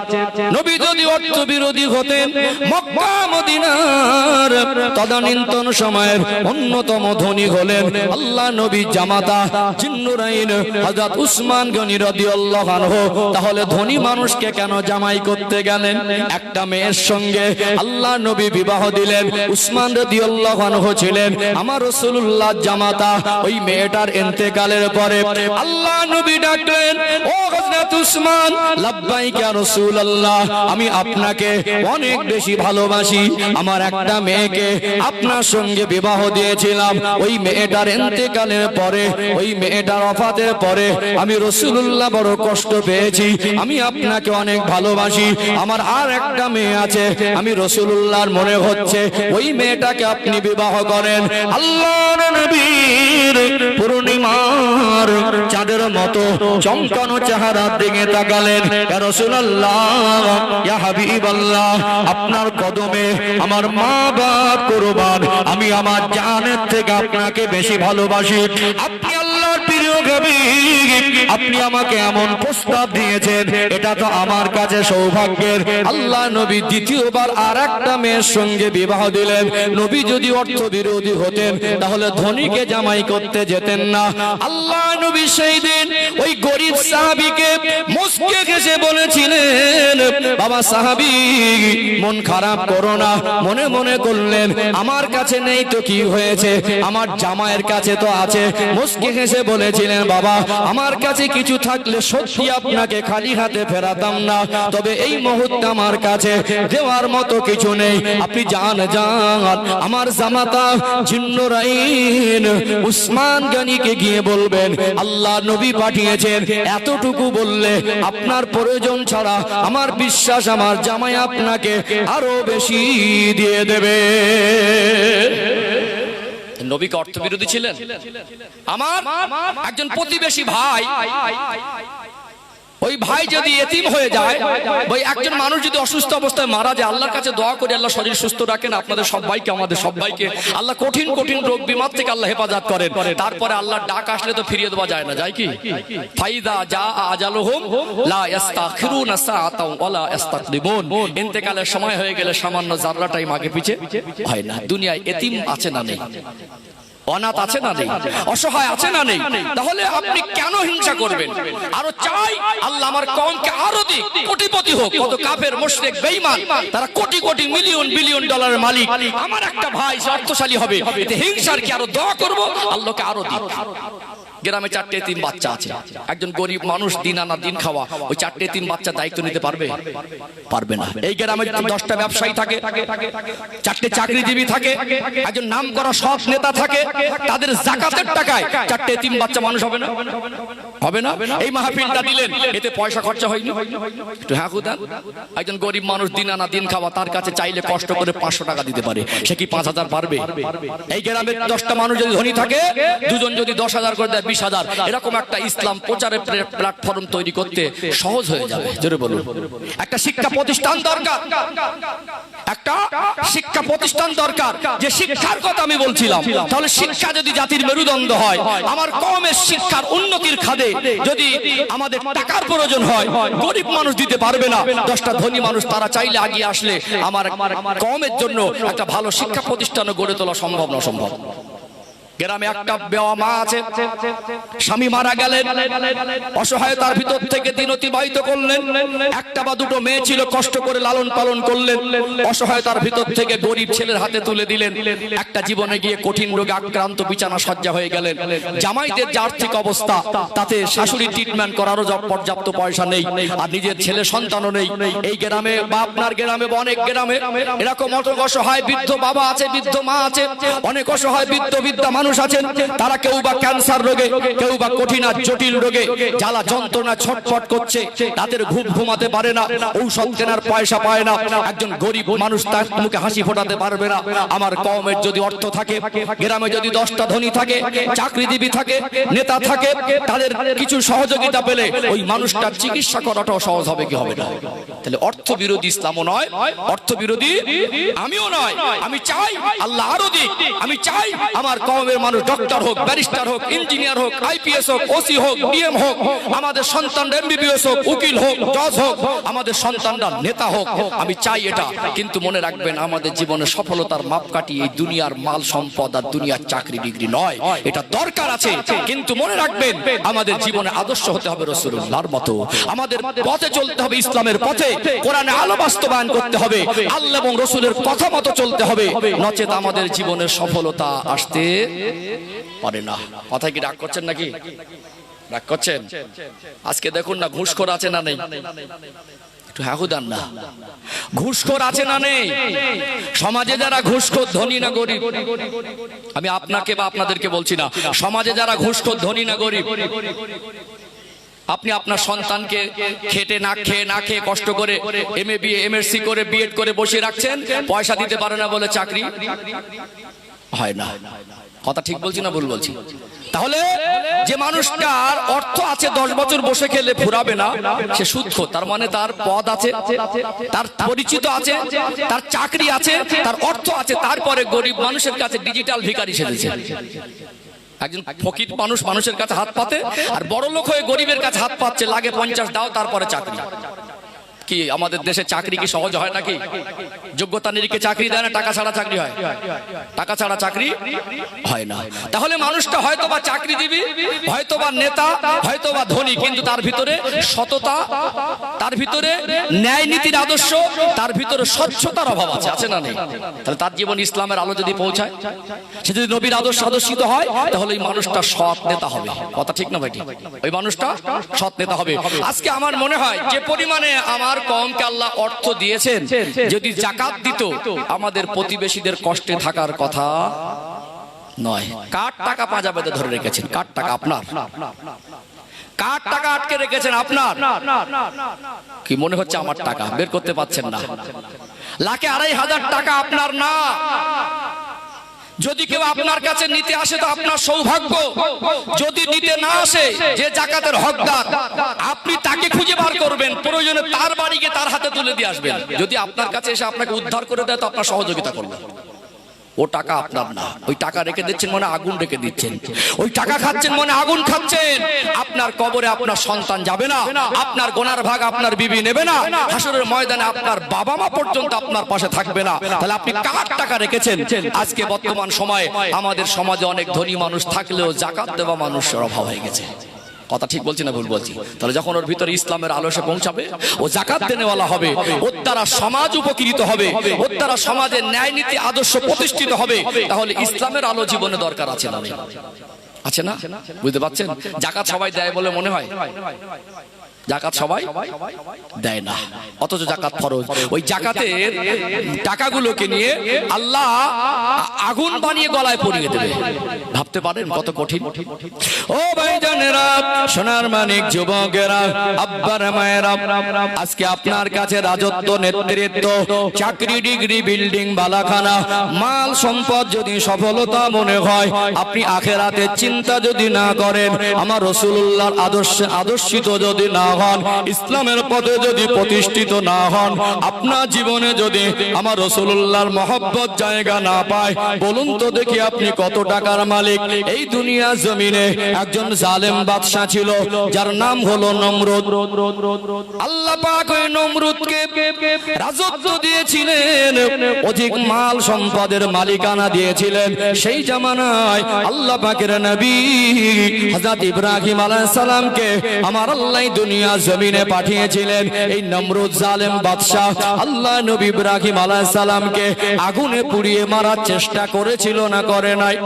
নবী যদি অর্থ বিরোধী হতেন, মক্কা মদিনার তদানীন্তন সময়ের অন্যতম ধনী হলেন আল্লাহ নবী জামাতা জিন্নুরাইন হযরত উসমান গনি রাদিয়াল্লাহু আনহু। তাহলে ধনী মানুষকে কেন জামাই করতে গেলেন? একটা মেয়ের সঙ্গে আল্লাহ নবী বিবাহ দিলেন। উসমান রাদিয়াল্লাহু আনহু ছিলেন আমার রাসূলুল্লাহ জামাতা। ওই মেয়েটার ইন্তেকালের পরে আল্লাহ নবী ডাকলেন, ও হযরত উসমান, লাব্বাইক ইয়া রাসূলুল্লাহ, আমি আপনাকে অনেক বেশি ভালোবাসি। আমার একটা মেয়েকে আপনার সঙ্গে বিবাহ দিয়েছিলাম। ওই মেয়েটার ইন্তেকালের পরে, ওই মেয়েটার ওফাতের পরে আমি রাসূলুল্লাহ বড় কষ্ট পেয়েছি। আমি আপনাকে অনেক ভালোবাসি। আমার আর একটা মেয়ে আছে, আমি রাসূলুল্লাহর মনে হচ্ছে ওই মেয়েটাকে আপনি বিবাহ করেন। আল্লাহর নবীর পূর্ণিমার চাঁদের মতো চমকানো চেহারার দিকে তাকালেন। ইয়া রাসূলুল্লাহ, ইয়া হাবিবাল্লাহ, আপনার কদমে আমার মা বাপ কুরবান। আমি আমার জানের থেকে আপনাকে বেশি ভালোবাসি। আপনি আল্লাহর প্রিয় হাবিব, আপনি আমাকে এমন প্রস্তাব দিয়েছেন, এটা তো আমার কাছে সৌভাগ্যের। আল্লাহ নবী দ্বিতীয়বার আর একটা মেয়ের সঙ্গে বিবাহ দিলেন। নবী যদি অর্থ বিরোধী হতেন তাহলে ধনীকে জামাই করতে যেতেন না। আল্লাহ নবী সেই দিন ওই গরিব সাহাবীকে মুস্কে হেসে বলেছিলেন, বাবা সাহাবী, মন খারাপ করো না। মনে মনে করলেন, আমার কাছে নেই তো কি হয়েছে, আমার জামাইয়ের কাছে তো আছে। মুস্কে হেসে বলেছিলেন, বাবা, আমার কাছে কিছু থাকলে সত্যি আপনাকে খালি হাতে ফেরাতাম না, তবে এই মুহূর্তে আমার কাছে দেওয়ার মতো কিছু নেই। আপনি যান যান, আমার জামাতা জিন্নুরাইন উসমান গনিকে গিয়ে বলবেন আল্লাহ নবী পাঠিয়েছেন। এতটুকু বললে আপনার প্রয়োজন ছাড়া আমার বিশ্বাস আমার জামাই আপনাকে আরো বেশি দিয়ে দেবে। নবীকে অর্থবিরোধী ছিলেন? আমার একজন প্রতিবেশী ভাই, ওই ভাই যদি এতিম হয়ে যায়, ওই একজন মানুষ যদি অসুস্থ অবস্থায় মারা যায়, আল্লাহর কাছে দোয়া করি আল্লাহ শরীর সুস্থ রাখেন আপনাদের সবাইকে, আমাদের সবাইকে আল্লাহ কঠিন কঠিন রোগ বিমার থেকে আল্লাহ হেফাজত করেন। তারপরে আল্লাহর ডাক আসলে তো ফিরিয়ে দেওয়া যায় না, যায় কি? ফাইদা জা আজালুহুম লা ইস্তাখিরুনা সাআতাও ওয়ালা ইস্তাকদিমুন। ইন্তেকালের সময় হয়ে গেলে সামান্য জাররা টাইম আগে পিছে হয় না। দুনিয়ায় এতিম আছে না নেই? অনাথ আছে না নেই? অসহায় আছে না নেই? তাহলে আপনি কেন হিংসা করবেন? আরো চাই আল্লাহ আমার কওমকে আরো দিক, কোটিপতি হোক। কত কাফের মুশরিক বেঈমান তারা কোটি কোটি মিলিয়ন বিলিয়ন ডলারের মালিক। আমার একটা ভাই সে অর্থশালী হবে, এতে হিংসার কি? আরো দোয়া করব আল্লাহকে আরো দিক। গ্রামে 4টে তিন বাচ্চা আছে, একজন গরিব মানুষ দিন আনা দিন খাওয়া, ওই 4টে তিন বাচ্চার দায়িত্ব নিতে পারবে? পারবে না। এই গ্রামে 10টা ব্যবসায়ী থাকে, 4টে চাকরিজীবী থাকে, একজন নাম করা সৎ নেতা থাকে, তাদের যাকাতের টাকায় 4টে তিন বাচ্চা মানুষ হবে না? হবে না। এই মাহফিলটা দিলেন, এতে পয়সা খরচা হয়নি? একটু হ্যাঁ খুদান। একজন গরিব মানুষ দিন আনা দিন খাওয়া, তার কাছে চাইলে কষ্ট করে 500 টাকা দিতে পারে, সে কি 5000 পারবে? এই গ্রামে 10টা মানুষ যদি ধনী থাকে, দুজন যদি 10,000 করে দেয় 20,000, এরকম একটা ইসলাম প্রচারের প্ল্যাটফর্ম তৈরি করতে সহজ হয়ে যাবে। জোরে বলুন। একটা শিক্ষা প্রতিষ্ঠান দরকার, একটা শিক্ষা প্রতিষ্ঠান দরকার, যে শিক্ষার কথা আমি বলছিলাম। তাহলে শিক্ষা যদি জাতির মেরুদণ্ড হয়, আমার কওমের শিক্ষার উন্নতির খাদে যদি আমাদের টাকার প্রয়োজন হয়, গরিব মানুষ দিতে পারবে না, 10টা ধনী মানুষ তারা চাইলে আগিয়ে আসলে আমার কওমের জন্য একটা ভালো শিক্ষা প্রতিষ্ঠান গড়ে তোলা সম্ভব না অসম্ভব। গ্রামে একটা বেওয়া মা আছে, স্বামী মারা গেলেন, অসহায়তার ভিতর থেকে দিন অতিবাহিত করলেন। একটা বা দুটো মেয়ে ছিল, কষ্ট করে লালন পালন করলেন, অসহায়তার ভিতর থেকে গরিব ছেলের হাতে তুলে দিলেন। একটা জীবনে গিয়ে কঠিন রোগে আক্রান্ত, বিছানা সজ্জা হয়ে গেলেন। জামাইদের যে আর্থিক অবস্থা, তাতে শাশুড়ি ট্রিটমেন্ট করারও পর্যাপ্ত পয়সা নেই, আর নিজের ছেলে সন্তানও নেই। এই গ্রামে বা আপনার গ্রামে বা অনেক গ্রামে এরকম অসহায় বৃদ্ধ বাবা আছে, বৃদ্ধ মা আছে, অনেক অসহায় বৃদ্ধা মানুষ আছেন। তারা কেউ বা ক্যান্সার রোগে, কেউ বা কঠিন আর জটিল রোগে জ্বালা যন্ত্রণা ছটফট করছে, তাদের ঘুমাতে পারে না, ঔষধ কেনার পয়সা পায় না। একজন গরিব মানুষ তার মুখে হাসি ফোটাতে পারবে না। আমার কওমের যদি অর্থ থাকে, গ্রামে যদি 10টা ধনী থাকে, চাকরিজীবী থাকে, নেতা থাকে, তাদের কিছু সহযোগিতা পেলে ওই মানুষটার চিকিৎসা করাটাও সহজ হবে কি হবে না? তাহলে অর্থ বিরোধী ইসলামও নয়, অর্থ বিরোধী আমিও নয়। আমি চাই আল্লাহ আরো দিক, আমি চাই আমার কওমের অভাবের মানুষ ডক্টর হোক, ব্যারিস্টার হোক, ইঞ্জিনিয়ার হোক, আইপিএস হোক, ওসি হোক, ডিএম হোক, আমাদের সন্তানরা এমবিবিএস হোক, উকিল হোক, জজ হোক, আমাদের সন্তানরা নেতা হোক, আমি চাই এটা। কিন্তু মনে রাখবেন, আমাদের জীবনে সফলতার মাপকাঠি এই দুনিয়ার মাল সম্পদ আর দুনিয়ার চাকরি ডিগ্রি নয়। এটা দরকার আছে, কিন্তু মনে রাখবেন আমাদের জীবনে আদর্শ হতে হবে রাসূলুল্লাহর মতো। আমাদের পথে চলতে হবে ইসলামের পথে, কোরআনে আলো বাস্তবায়ন করতে হবে, আল্লাহ এবং রাসূলের কথা মতো চলতে হবে, নচেত আমাদের জীবনে সফলতা আসতে পারে না। কথা কি রাগ করছেন নাকি? রাগ করছেন? আজকে দেখুন না, ঘুষখোর আছে না নেই? একটু হাহুদান না, ঘুষখোর আছে না নেই? সমাজে যারা ঘুষখোর, ধনী না গরিব? আমি আপনাকে বা আপনাদেরকে বলছি না, সমাজে যারা ঘুষখোর, ধনী না গরিব? আপনি আপনার সন্তানকে খেটে না খেয়ে কষ্ট করে এমএ বিএ এমএসসি করে বিএড করে বসিয়ে রাখছেন, পয়সা দিতে পারে না বলে চাকরি হয় না। কথা ঠিক বলছি না ভুল বলছি? তাহলে যে মানুষটার অর্থ আছে 10 বছর বসে খেলে ফুরাবে না, সে সুদখোর। তার মানে তার পদ আছে, তার পরিচিত আছে, তার চাকরি আছে, তার অর্থ আছে, তারপরে গরিব মানুষের কাছে ডিজিটাল ভিখারি সেজেছে। একজন ফকির মানুষ মানুষের কাছে হাত পাতে, আর বড় লোক হয়ে গরিবের কাছে হাত পাচ্ছে, লাগে 50 দাও তারপরে চাকরি। কি আমাদের দেশে চাকরি কি সহজ হয় নাকি? যোগ্যতা নিরিখে চাকরি দেয় না, টাকা ছাড়া চাকরি হয়? টাকা ছাড়া চাকরি হয় না। তাহলে মানুষটা হয়তোবা চাকরিজীবী, হয়তোবা নেতা, হয়তোবা ধনী, কিন্তু তার ভিতরে সততা, তার ভিতরে ন্যায় নীতির আদর্শ, তার ভিতরে স্বচ্ছতার অভাব আছে, আছে না নেই? তাহলে তার জীবন ইসলামের আলো যদি পৌঁছায়, সে যদি নবীর আদর্শ আদর্শিত হয়, তাহলে এই মানুষটা সৎ নেতা হবে। কথা ঠিক না ভাই? ওই মানুষটা সৎ নেতা হবে। আজকে আমার মনে হয় যে পরিমাণে আমার কওমকে আল্লাহ অর্থ দিয়েছেন, যদি যাকাত দিত, আমাদের প্রতিবেশীদের কষ্টে থাকার কথা নয়। কার টাকা পাঁজা বেঁধে ধরে রেখেছেন? কার টাকা? আপনার। কার টাকা আটকে রেখেছেন? আপনার। কি মনে হচ্ছে আমার টাকা? বের করতে পারছেন না। লাখে 2,500 টাকা আপনার না। যদি কেউ আপনার কাছে নিতে আসে তো আপনার সৌভাগ্য, যদি নিতে না আসে, যে যাকাতের হকদার, আপনি তাকে খুঁজে বার করবেন, প্রয়োজনে তার বাড়িকে তার হাতে তুলে দিয়ে আসবেন। যদি আপনার কাছে এসে আপনাকে উদ্ধার করে দেয় তো আপনার সহযোগিতা করবেন। ও টাকা আপনার না। ওই টাকা রেখে দিচ্ছেন মানে আগুন রেখে দিচ্ছেন, ওই টাকা খাচ্ছেন মানে আগুন খাচ্ছেন। আপনার কবরে আপনার সন্তান যাবে না, আপনার গোনার ভাগ আপনার বিবি নেবে না, হাসরের ময়দানে আপনার বাবা মা পর্যন্ত আপনার পাশে থাকবে না। তাহলে আপনি কার টাকা রেখেছেন? আজকে বর্তমান সময়ে আমাদের সমাজে অনেক ধনী মানুষ থাকলেও যাকাত দেওয়া মানুষের অভাব হয়ে গেছে। কথা ঠিক বলছি না ভুল বলছি? তাহলে যখন ওর ভিতরে ইসলামের আলো এসে পৌঁছাবে, ও যাকাত দেনেওয়ালা হবে, ওর দ্বারা সমাজ উপকৃত হবে, ওর দ্বারা সমাজের ন্যায় নীতি আদর্শ প্রতিষ্ঠিত হবে, তাহলে ইসলামের আলো জীবনে দরকার আছে না? আছে না? বুঝতে পারছেন? যাকাত সবাই দেয় বলে মনে হয়? যাকাত সবাই দেয় না, অথচ যাকাত ফরজ। ওই জাকাতের টাকাগুলোকে নিয়ে আল্লাহ আগুন বানিয়ে গলায় পরিয়ে দেবে। ভাবতে পারেন কত কঠিন? ও ভাইজানেরা, সোনার মানিক যুবকেরা, আব্বার মায়েরা, আজকে আপনার কাছে রাজত্ব, নেতৃত্ব, চাকরি, ডিগ্রি, বিল্ডিং, বালাখানা, মাল সম্পদ যদি সফলতা মনে হয়, আপনি আখিরাতের চিন্তা যদি না করেন, আমার রাসূলুল্লাহর আদর্শে আদর্শিত যদি না হন, ইসলামের পথে যদি প্রতিষ্ঠিত না হন, আপনার জীবনে যদি আমার রাসূলুল্লাহর মহব্বত জায়গা না পায়, বলুন তো দেখি আপনি কত টাকার মালিক? এই দুনিয়া জমিনে একজন জালেম বাদশা ছিল, যার নাম হলো নমরুদ। আল্লাহ পাক ওই নমরুদকে রাজত্ব দিয়েছিলেন, অধিক মাল সম্পদের মালিকানা দিয়েছিলেন। সেই জামানায় আল্লাহ পাকের নবী হযরত ইব্রাহিম আলাইহিস সালামকে আমার আল্লাহ দুনিয়া জমিনে পাঠিয়েছিলেন। এই নমরুদ জালেম বাদশা আল্লাহ নবী ইব্রাহিম আলাইহিস সালামকে আগুনে পুড়িয়ে মারার চেষ্টা করেছিল না করে নাই?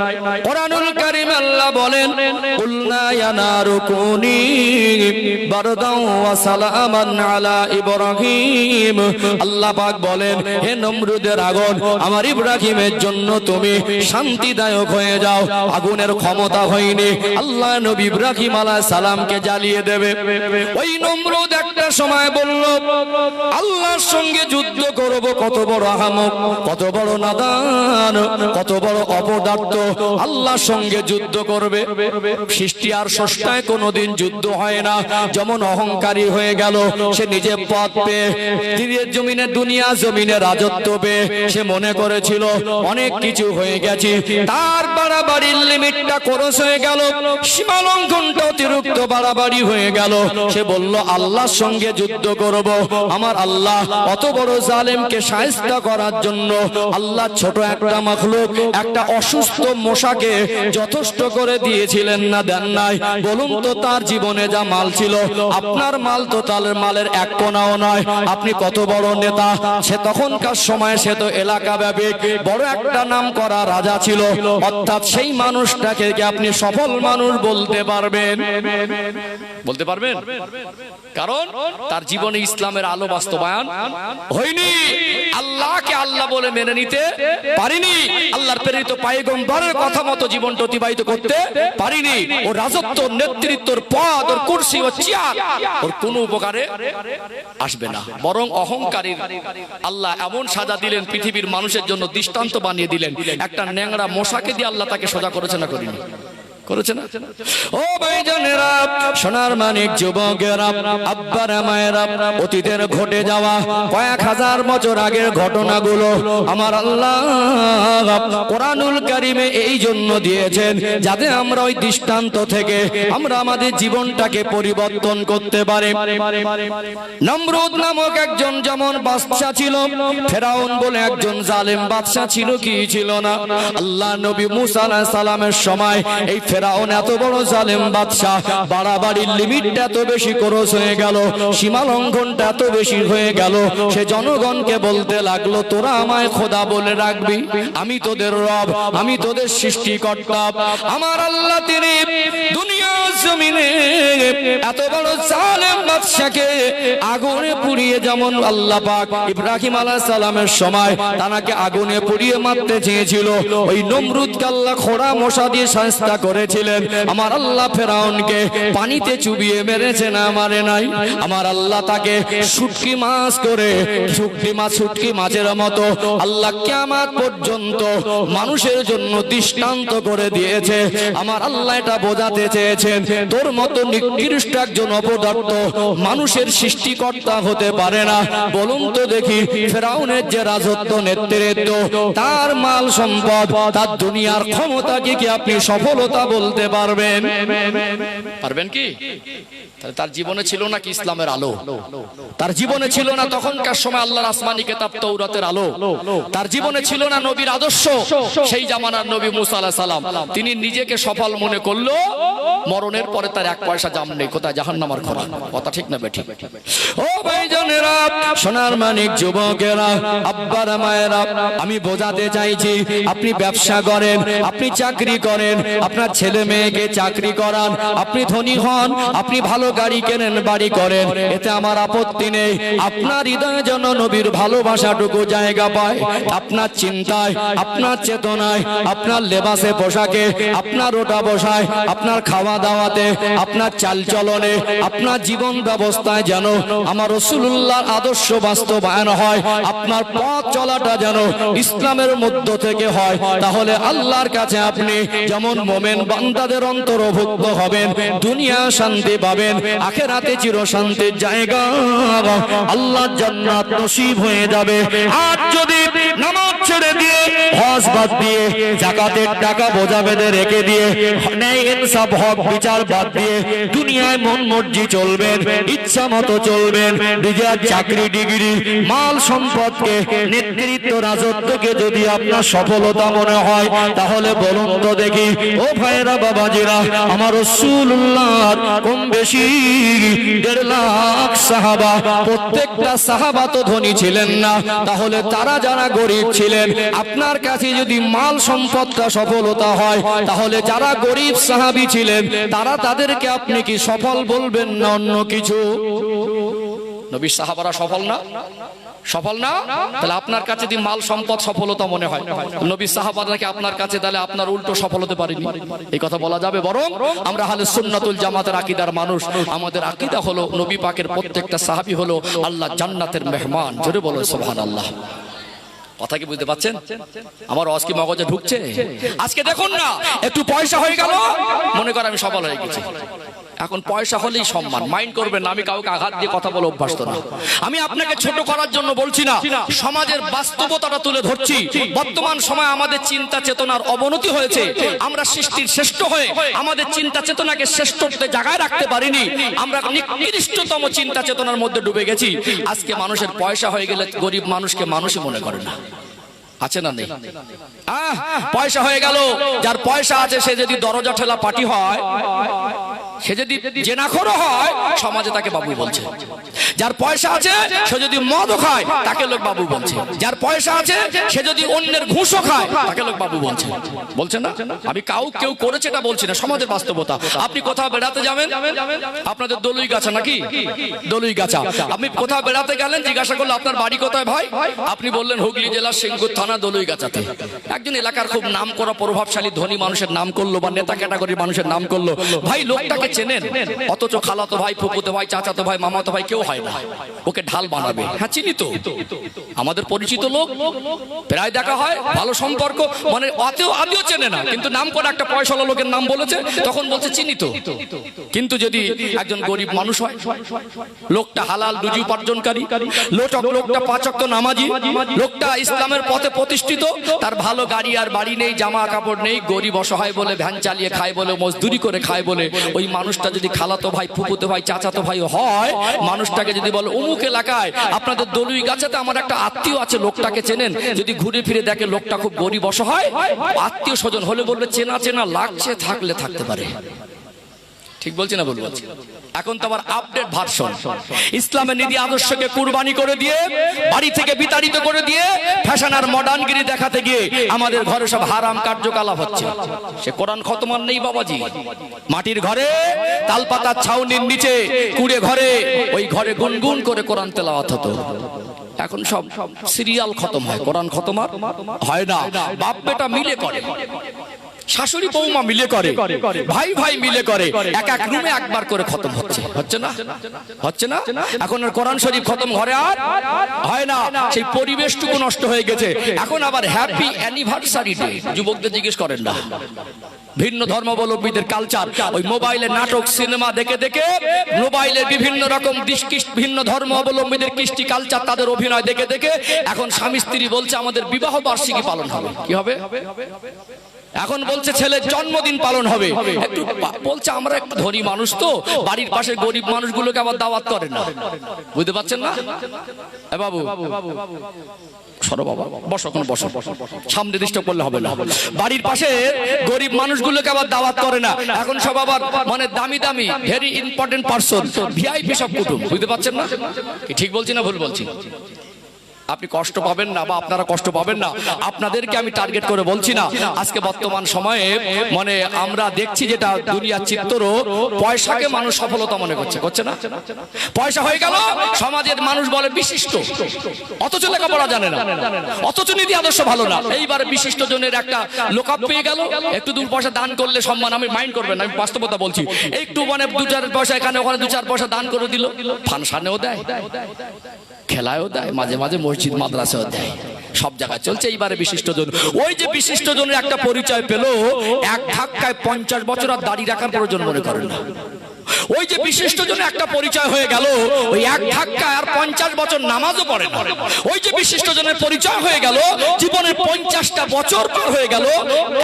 কোরআনুল কারীম আল্লাহ বলেন, কুলনা ইয়া নারু কুনি বারদাও ওয়া সালামান আলা ইব্রাহিম। আল্লাহ পাক বলেন, হে নমরুদের আগুন, আমার ইব্রাহিমের জন্য তুমি শান্তিদায়ক হয়ে যাও। আগুনের ক্ষমতা হয়নি আল্লাহ নবী ইব্রাহিম আলাইহিস সালামকে জ্বালিয়ে দেবে। ওই নমরুদ একটা সময় বলল আল্লাহর সঙ্গে যুদ্ধ করব, কত বড় আহামক, কত বড় নাদান, কত বড় অপদার্থ আল্লাহর সঙ্গে যুদ্ধ করবে। সৃষ্টি আর স্রষ্টায় কোনোদিন যুদ্ধ হয় না। যেমন অহংকারী হয়ে গেল, সে নিজে পথ পেয়ে দিনের জমিনে, দুনিয়া জমিনে রাজত্ব পেয়ে সে মনে করেছিল অনেক কিছু হয়ে গেছে। তার বাড়াবাড়ির লিমিটটা ক্রস হয়ে গেল, সীমা লঙ্ঘনটা অতিরিক্ত বাড়াবাড়ি হয়ে গেল। সে বলল আল্লাহর সঙ্গে যুদ্ধ করব। আমার আল্লাহ অত বড় জালেমকে শায়েস্তা করার জন্য আল্লাহ ছোট একটা মাখলুক, একটা অসুস্থ মশাকে যথেষ্ট করে দিয়েছিলেন না দেন নাই? বলুন তো, তার জীবনে যা মাল ছিল, আপনার মাল তো তার মালের এক কোনাও নয়। আপনি কত বড় নেতা, সে তখনকার সময় সে তো এলাকা ব্যাপী বড় একটা নাম করা রাজা ছিল। অর্থাৎ সেই মানুষটাকে কি আপনি সফল মানুষ বলতে পারবেন? বলতে পারবেন? কারণ তার জীবনে ইসলামের আলো বাস্তবায়ন হয়নি। আল্লাহকে আল্লাহ বলে মেনে নিতে পারিনি। আল্লাহর প্রেরিত পয়গম্বরের কথা মতো জীবনটা অতিবাহিত করতে পারিনি। ও রাজত্ব, নেতৃত্বর পদ, ওর কুরসি, ও চেয়ার ওর কোনো উপকারে আসবে না। বরং অহংকারীর আল্লাহ এমন সাজা দিলেন, পৃথিবীর মানুষের জন্য দৃষ্টান্ত বানিয়ে দিলেন। একটা ন্যাংরা মশাকে দিয়ে আল্লাহ তাকে সোজা করেছে না করিনি? করেছে না? ও ভাইজানেরা, সোনার মানিক যুবকেরা, আব্বারা মায়েরা, অতীতের ঘটে যাওয়া কয়েক হাজার বছর আগের ঘটনাগুলো আমার আল্লাহ কোরআনুল কারিমে এই জন্য দিয়েছেন যাতে আমরা ওই দৃষ্টান্ত থেকে আমরা আমাদের জীবনটাকে পরিবর্তন করতে পারি। নমরুদ নামক একজন যেমন বাদশা ছিল, ফেরাউন বলে একজন জালেম বাদশা ছিল কি ছিল না? আল্লাহ নবী মুসা আলাইহিস সালামের সময় এই ফেরাউন এত বড় জালেম বাদশা, বাড়াবাড়ির লিমিটটা এত বেশি ক্রস হয়ে গেল, সীমা লঙ্ঘনটা এত বেশি হয়ে গেল। সে জনগণকে বলতে লাগলো তোরা আমায় খোদা বলে রাখবি, আমি তোদের রব, আমি তোদের সৃষ্টিকর্তা। আমার আল্লাহ তিনি দুনিয়া জমিনে এত বড় জালেম বাদশাকে আগুনে পুড়িয়ে, যেমন আল্লাহ পাক ইব্রাহিম আলাইহিস সালামের সময় তাকে আগুনে পুড়িয়ে মারতে চেয়েছিল, ওই নমরুদকে আল্লাহ খোড়া মশা দিয়ে শায়েস্তা করেছিলেন। আমার আল্লাহ ফেরাউনকে পানিতে চুবিয়ে মেরেছে না মারে নাই? আমার আল্লাহ তাকে শুটকি মাছ করে, শুটকি মাছের মতো আল্লাহ কিয়ামত পর্যন্ত মানুষের জন্য দৃষ্টান্ত করে দিয়েছে। আমার আল্লাহ এটা বোঝাতে চেয়েছেন তোর মতো নিকৃষ্ট একজন অপদার্থ মানুষের সৃষ্টিকর্তা হতে পারে না। বলুন তো দেখি, ফেরাউনের যে রাজত্ব, নেতৃত্ব, তার মাল সম্পদ, তার দুনিয়ার ক্ষমতাকে কি আপনি সফলতা বলতে পারবেন? পারবেন কি? তার জীবনে ছিল না কি ইসলামের আলো? তার জীবনে ছিল না তখনকার সময় আল্লাহর আসমানি কিতাব তাওরাতের আলো? তার জীবনে ছিল না নবীর আদর্শ? সেই জামানার নবী মুসা আলাইহিস সালাম তিনি নিজেকে সফল মনে করলো, মরণের পরে তার এক পয়সা দাম নেই, কোথায় জাহান্নামের খোরা। কথা ঠিক না বেঠিক? ও ভাইজানেরা, সোনার মানিক যুবকেরা, আব্বারা মায়েরা, আমি বোঝাতে চাইছি আপনি ব্যবসা করেন, আপনি চাকরি করেন, আপনার ছেলে মেয়েকে চাকরি করান, আপনি ধনী হন, আপনি ভালো গাড়ি কেনেন, বাড়ি করেন, এতে আমার আপত্তি নেই। আপনার হৃদয়ে যেন নবীর ভালোবাসাটুকু জায়গা পায়। আপনার চিন্তায়, আপনার চেতনায়, আপনার লেবাসে পোশাকে, আপনার ওটা বসায়, আপনার খাওয়া দাওয়াতে, আপনার চালচলনে, আপনার জীবন ব্যবস্থায় যেন আমার রাসূলুল্লাহর আদর্শ বাস্তবায়ন হয়। আপনার পথ চলাটা যেন ইসলামের মধ্য থেকে হয়। তাহলে আল্লাহর কাছে আপনি যেমন মোমেন বান্দাদের অন্তর্ভুক্ত হবেন, দুনিয়া শান্তি পাবেন, আখিরাতে চির শান্তির জায়গা, আল্লাহর জান্নাত নসিব হয়ে যাবে। আর যদি নামাজ ছেড়ে দিয়ে, হজ বাদ দিয়ে, যাকাতের টাকা বোঝা বেঁধে রেখে দিয়ে, ন্যায় ইনসাফ হক বিচার বাদ দিয়ে দুনিয়ায় মন মর্জি চলবেন, ইচ্ছা মতো চলবেন, নিজের চাকরি, ডিগ্রি, মাল সম্পদকে, নেতৃত্ব, রাজত্বকে যদি আপনার সফলতা মনে হয়, তাহলে বলুন তো দেখি ও ভাইরা, বাবাজিরা, আমার রাসূলুল্লাহর কম বেশি 1.5 লাখ সাহাবা, প্রত্যেকটা সাহাবা তো ধনী ছিলেন না। তাহলে তারা যারা গরিব ছিলেন, আপনার কাছে যদি মাল সম্পদটা সফলতা হয়, তাহলে যারা গরিব সাহাবী ছিলেন তারা, তাদেরকে আপনি কি সফল বলবেন না অন্য কিছু? নবী সাহাবারা সফল না? সফল না? তাহলে আপনার কাছে যদি মাল সম্পদ সফলতা মনে হয়, নবী সাহাবারা কি আপনার কাছে তাহলে আপনার উল্টো সফল হতে পারেনি? এই কথা বলা যাবে? বরং আমরা আহলে সুন্নাতুল জামাতের আকীদার মানুষ, আমাদের আকীদা হলো নবী পাকের প্রত্যেকটা সাহাবী হলো আল্লাহ জান্নাতের মেহমান। জোরে বলো সুবহানাল্লাহ। কথা কি বুঝতে পাচ্ছেন? আমার ওয়াজ কি মগজে ঢুকছে? আজকে দেখুন না, একটু পয়সা হয়ে গেল মনে করে আমি সফল হয়ে গেছি। এখন পয়সা হলেই সম্মান, মাইন্ড করবেন না, আমি কাউকে আঘাত দিয়ে কথা বলে অভ্যস্ত না। আমি আপনাকে ছোট করার জন্য বলছি না, সমাজের বাস্তবতাটা তুলে ধরছি। বর্তমান সময়ে আমাদের চিন্তা চেতনার অবনতি হয়েছে। আমরা সৃষ্টির শ্রেষ্ঠ হয়ে আমাদের চিন্তা চেতনাকে শ্রেষ্ঠত্বে জায়গায় রাখতে পারিনি। আমরা নিকৃষ্টতম চিন্তা চেতনার মধ্যে ডুবে গেছি। আজকে মানুষের পয়সা হয়ে গেলে গরিব মানুষকে মানুষই মনে করে না। আছে না নেই? পয়সা হয়ে গেল, যার পয়সা আছে সে যদি দরজা ঠেলা পাটি হয়, সে যদি জেনাখোর হয়, সমাজে তাকে বাবু বলছে। যার পয়সা আছে সে যদি মদ খায় তাকে লোক বাবু বলছে। যার পয়সা আছে সে যদি অন্যের ঘুষও খায় তাকে লোক বাবু বলছে। বলছে না? আমি কেউ করেছে এটা বলছি না, সমাজের বাস্তবতা। আপনি কোথাও বেড়াতে যাবেন, আপনাদের দলুই গাছা নাকি? দলুই গাছা। আপনি কোথাও বেড়াতে গেলেন, জিজ্ঞাসা করলো আপনার বাড়ি কোথায় ভাই? আপনি বললেন হুগলি জেলার সিঙ্গুর থানা দলুই গাছাতে। একজন এলাকার খুব নাম করা প্রভাবশালী ধনী মানুষের নাম করলো বা নেতা ক্যাটাগরির মানুষের নাম করলো। ভাই লোকটাকে চেনেন, অথচ খালাতো ভাই, ফুফুতো ভাই, চাচাতো ভাই, মামাতো ভাই কেউ হয় না, ওকে ঢাল বানাবে। হ্যাঁ চিনি তো, আমাদের পরিচিত লোক, প্রায় দেখা হয়, ভালো সম্পর্ক, মানে আদিও চেনে না, কিন্তু নাম করে একটা পয়সাওয়ালা লোকের নাম বলেছে, তখন বলছে চিনি তো। কিন্তু যদি একজন গরিব মানুষ হয়, লোকটা হালাল রুজি উপার্জনকারী, লোকটা 5 ওয়াক্ত নামাজি, লোকটা ইসলামের পথে প্রতিষ্ঠিত, তার ভালো গাড়ি আর বাড়ি নেই, জামা কাপড় নেই, গরিব অসহায় বলে ভ্যান চালিয়ে খায় বলে, মজদুরি করে খায় বলে, ওই মানুষটা যদি খালাতো ভাই, ফুফুতো ভাই, চাচাতো ভাই হয়, মানুষটাকে যদি বলে অমুক এলাকায় আপনাদের দলুই গাছাতে আমার একটা আত্মীয় আছে, লোকটাকে চেনেন, যদি ঘুরে ফিরে দেখে লোকটা খুব গরিব অসহায়, আত্মীয় স্বজন হলে বলবে চেনা চেনা লাগছে, থাকলে থাকতে পারে। ঠিক বলছি না ভুল বলছি? এখন তো আবার আপডেট ভার্সন, ইসলামের নীতি আদর্শকে কুরবানি করে দিয়ে, বাড়ি থেকে বিতাড়িত করে দিয়ে, ফ্যাশন আর মডার্নগিরি দেখাতে গিয়ে আমাদের ঘরে সব হারাম কার্যকলাপ হচ্ছে। সে কোরআন খতমান নেই বাবাজি, মাটির ঘরে, তালপাতার ছাউনির নিচে, কুড়ে ঘরে, ওই ঘরে গুনগুন করে কোরআন তেলাওয়াত হতো। এখন সব সিরিয়াল খতম হয়, কোরআন খতম হয় না। বাপ বেটা মিলে করে, শাশুড়ি বৌমা মিলে করে, ভাই ভাই মিলে করে, এক এক রুমে একবার করে খতম হচ্ছে। হচ্ছে না? হচ্ছে না? এখন আর কোরআন শরীফ খতম ঘরে আর হয় না, সেই পরিবেশটুকু নষ্ট হয়ে গেছে। এখন আবার হ্যাপি অ্যানিভার্সারি ডে, যুবকদের জিজ্ঞেস করেন না, ভিন্ন ধর্মাবলম্বীদের কালচার, ওই মোবাইলে নাটক সিনেমা দেখে দেখে, মোবাইলের বিভিন্ন রকম ভিন্ন ধর্ম অবলম্বীদের কৃষ্টি কালচার, তাদের অভিনয় দেখে দেখে এখন স্বামী স্ত্রী বলছে আমাদের বিবাহ বার্ষিকী পালন হবে। কি হবে? এখন বলছে ছেলের জন্মদিন পালন হবে। একটু বলছে আমরা একটু ধনী মানুষ তো, বাড়ির পাশে গরিব মানুষগুলোকে আবার দাওয়াত করে না। বুঝতে পারছেন না? এ বাবু সরো বাবা, বসো, কোনো বসো, সামনে ডিস্টার্ব করলে হবে না। বাড়ির পাশে গরিব মানুষগুলোকে আবার দাওয়াত করে না। এখন সব আবার মানে দামি দামি ভেরি ইম্পর্টেন্ট পারসন, ভিআইপি সব কুটুম। বুঝতে পারছেন না? ঠিক বলছি না ভুল বলছি? আপনি কষ্ট পাবেন না বা আপনারা কষ্ট পাবেন না, আপনাদেরকে আমি টার্গেট করে বলছি না। আজকে বর্তমান সময়ে মানে আমরা দেখছি যেটা দুনিয়ার চিত্র, পয়সাকে মানুষ সফলতা মনে করছে না? পয়সা হয়ে গেল, সমাজের মানুষ বলে বিশিষ্ট, অথচ লেখাপড়া জানে না, অথচ নীতি আদর্শ ভালো না। এইবার বিশিষ্ট জনের একটা লোকআপ পেয়ে গেল, একটু 2 পয়সা দান করলে সম্মান। আমি মাইন্ড করবেন, আমি বাস্তবতা বলছি। একটু মানে 2-4 পয়সা এখানে ওখানে 2-4 পয়সা দান করে দিল, ফাংশনেও দেয়, খেলায়ও দেয়, মাঝে মাঝে মসজিদ মাদ্রাসাও দেয়, সব জায়গায় চলছে। এইবারে বিশিষ্ট জন, ওই যে বিশিষ্ট জনের একটা পরিচয় পেল, এক ধাক্কায় 50 বছর আর দাড়ি রাখার প্রয়োজন মনে করেন না। ওই যে বিশিষ্ট জনের একটা পরিচয় হয়ে গেল, ওই এক ধাক্কায় আর 50 বছর নামাজও পড়ে না। ওই যে বিশিষ্ট জনের পরিচয় হয়ে গেল, জীবনের 50টা বছর পার হয়ে গেল,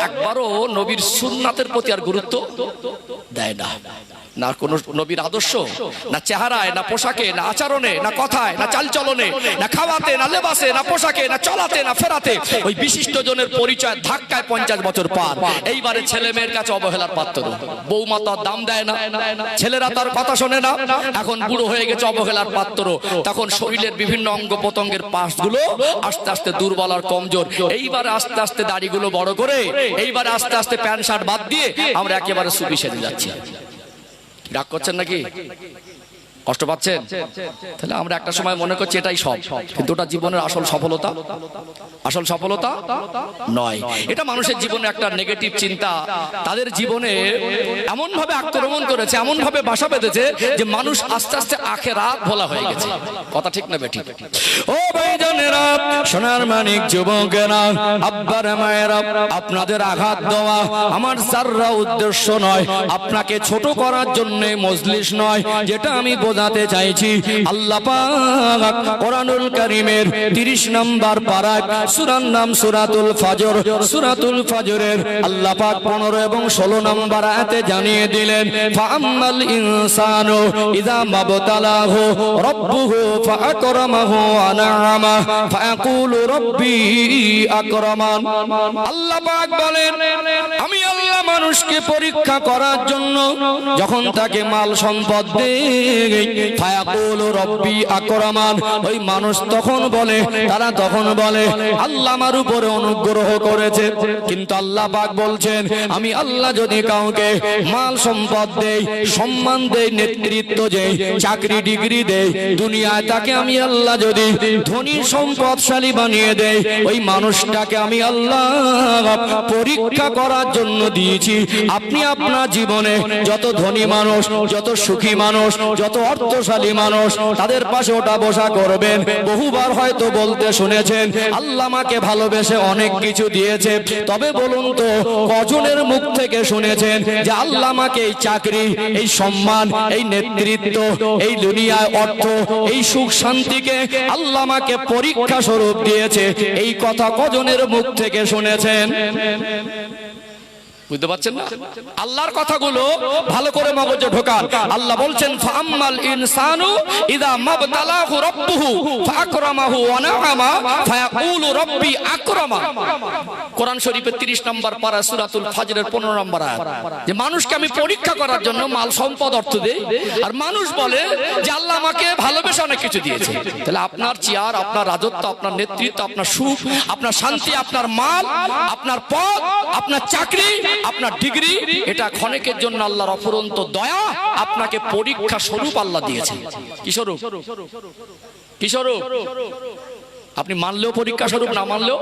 একবারও নবীর সুন্নাতের প্রতি আর গুরুত্ব দেয় না। না কোন নবীর আদর্শ, না চেহারায়, না পোশাকে, না আচরণে, না কথায়, না চালচলনে, না খাওয়াতে, না লেবাসে, না পোশাকে, না চলাতে, না ফেরাতে, ওই বিশিষ্ট জনের পরিচয় ধাক্কায় 50 বছর পার। এইবারে ছেলে মেয়ের কাছে অবহেলার পাত্র, বৌমা তার দাম দেয় না, ছেলেরা তার কথা শোনে না, এখন বুড়ো হয়ে গেছে অবহেলার পাত্র। তখন শরীরের বিভিন্ন অঙ্গ প্রত্যঙ্গের পাশগুলো আস্তে আস্তে দুর্বল আর কমজোর। এইবারে আস্তে আস্তে দাড়িগুলো বড় করে, এইবারে আস্তে আস্তে প্যান্ট শার্ট বাদ দিয়ে আমরা একেবারে সুফি সেজে যাচ্ছি। রাগ করছেন নাকি? কষ্ট পাচ্ছেন? তাহলে আমরা একটা সময় মনে করছি এটাই সব, কিন্তু ওটা জীবনের আসল সফলতা, আসল সফলতা নয়। এটা মানুষের জীবনে একটা নেগেটিভ চিন্তা তাদের জীবনে এমন ভাবে আক্রমণ করেছে, এমন ভাবে বাসা বেঁধেছে যে মানুষ আস্তে আস্তে আখেরাত ভোলা হয়ে গেছে। কথা ঠিক না বেঠিক? ও ভাইজানেরা, সোনার মানিক যুবকেরা, আব্বার মায়েরা, আপনাদের আঘাত দেওয়া আমার সাররা উদ্দেশ্য নয়, আপনাকে ছোট করার জন্য মজলিস নয়। যেটা আমি বোঝাতে চাইছি, আল্লাহ পাক কোরআনুল কারীমের 30 নম্বর পারায় সূরার নাম সূরাতুল ফাজর, সূরাতুল ফাজরের আল্লাহ পাক 15 এবং 16 নম্বর আয়াতে জানিয়ে দিলেন, ফাআম্মাল ইনসানু ইযা মাবতালাহু রাব্বুহু ফাআকরামাহু ওয়া না'আমা ফায়াকুলু রাব্বি আকরামান। আল্লাহ পাক বলেন, আমি আল্লাহ মানুষকে পরীক্ষা করার জন্য যখন তাকে মাল সম্পদ দেই, ফায়াকুলু রাব্বি আকরামান, ওই মানুষ তখন বলে, তারা তখন বলে আল্লাহ আমার উপরে অনুগ্রহ করেছে। কিন্তু আল্লাহ পাক বলছেন, আমি আল্লাহ যদি কাউকে মাল সম্পদ দেই, সম্মান দেই, নেতৃত্ব দেই, চাকরি ডিগ্রি দেই, দুনিয়ায় তাকে আমি আল্লাহ যদি ধনী সম্পদশালী বানিয়ে দেই, ওই মানুষটাকে আমি আল্লাহ পরীক্ষা করার জন্য দিয়েছি। আপনি আপনার জীবনে যত ধনী মানুষ, যত সুখী মানুষ, যত অর্থশালী মানুষ, তাদের পাশে ওটা বসা করবেন। বহুবার হয়তো বলতে শুনেছেন, আল্লাহ আমাকে ভালোবেসে অনেক কিছু দিয়েছে। তবে বলুন তো, কজনের মুখ থেকে শুনেছেন যে আল্লাহ আমাকে এই চাকরি, এই সম্মান, এই নেতৃত্ব, এই দুনিয়ায় অর্থ, এই সুখ শান্তিকে আল্লাহ আমাকে পরীক্ষা স্বরূপ দিয়েছে? এই কথা কজনের মুখ থেকে শুনেছেন? বুঝতে পারছেন না? আল্লাহর কথাগুলো ভালো করে মগজে ঢোকান। আল্লাহ বলছেন, ফাআম্মাল ইনসানু ইযা মাবতালাহু রাব্বুহু ফাআকরামাহু ওয়া না'আমা ফায়াকুলু রাব্বি আকরামা। কোরআন শরীফের 30 নম্বর পারা সূরাতুল ফাজরের 15 নম্বর আয়াত, যে মানুষকে আমি পরীক্ষা করার জন্য মাল সম্পদ অর্থ দেই, আর মানুষ বলে যে আল্লাহ আমাকে ভালোবেসে অনেক কিছু দিয়েছে। তাহলে আপনার চেয়ার, আপনার রাজত্ব, আপনার নেতৃত্ব, আপনার সুখ, আপনার শান্তি, আপনার মাল, আপনার পদ, আপনার চাকরি, আপনার ডিগ্রি, এটা ক্ষণিকের জন্য আল্লাহর অফুরন্ত দয়া, আপনাকে পরীক্ষা স্বরূপ আল্লাহ দিয়েছে। কি স্বরূপ? কি স্বরূপ? আপনি মানলেও পরীক্ষা স্বরূপ, না মানলেও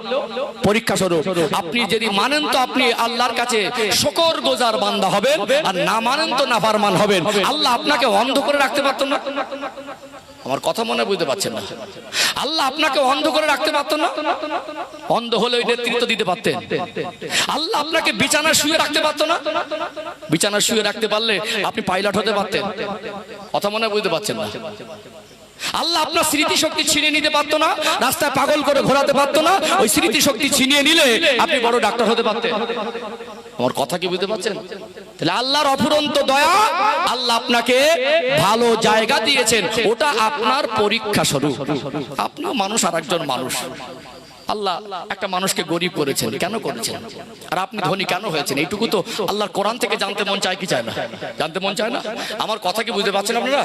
পরীক্ষা স্বরূপ। আপনি যদি মানেন তো আপনি আল্লাহর কাছে শুকরগুজার বান্দা হবেন, আর না মানেন তো নাফরমান হবেন। আল্লাহ আপনাকে অন্ধ করে রাখতে পারতেন না? আমার কথা মনে বুঝতে পারছেন না? আল্লাহ আপনাকে অন্ধ করে রাখতে পারতেন না? অন্ধ হলে ওই নেতৃত্ব দিতে পারতেন। আল্লাহ আপনাকে বিছানা শুয়ে রাখতে পারতো না? বিছানা শুয়ে রাখতে পারলে আপনি পাইলট হতে পারতেন। কথা মনে বুঝতে পারছেন না? আল্লাহ আপনার স্মৃতি শক্তি ছিনিয়ে নিতে পারতো না? রাস্তায় পাগল করে ঘোরাতে পারতো না? ওই স্মৃতি শক্তি ছিনিয়ে নিলে আপনি বড় ডাক্তার হতে পারতেন। আমার কথা কি বুঝতে পারছেন? তাহলে আল্লাহর অফুরন্ত দয়া, আল্লাহ আপনাকে ভালো জায়গা দিয়েছেন, ওটা আপনার পরীক্ষা স্বরূপ। আপনার মানুষ আর একজন মানুষ। আল্লাহ একটা মানুষকে গরিব করেছেন, কেন করেছেন? আর আপনি ধনী কেন হয়েছেন? এইটুকু তো আল্লাহর কোরআন থেকে জানতে মন চায় কি চায় না? জানতে মন চায় না? আমার কথা কি বুঝতে পারছেন আপনারা?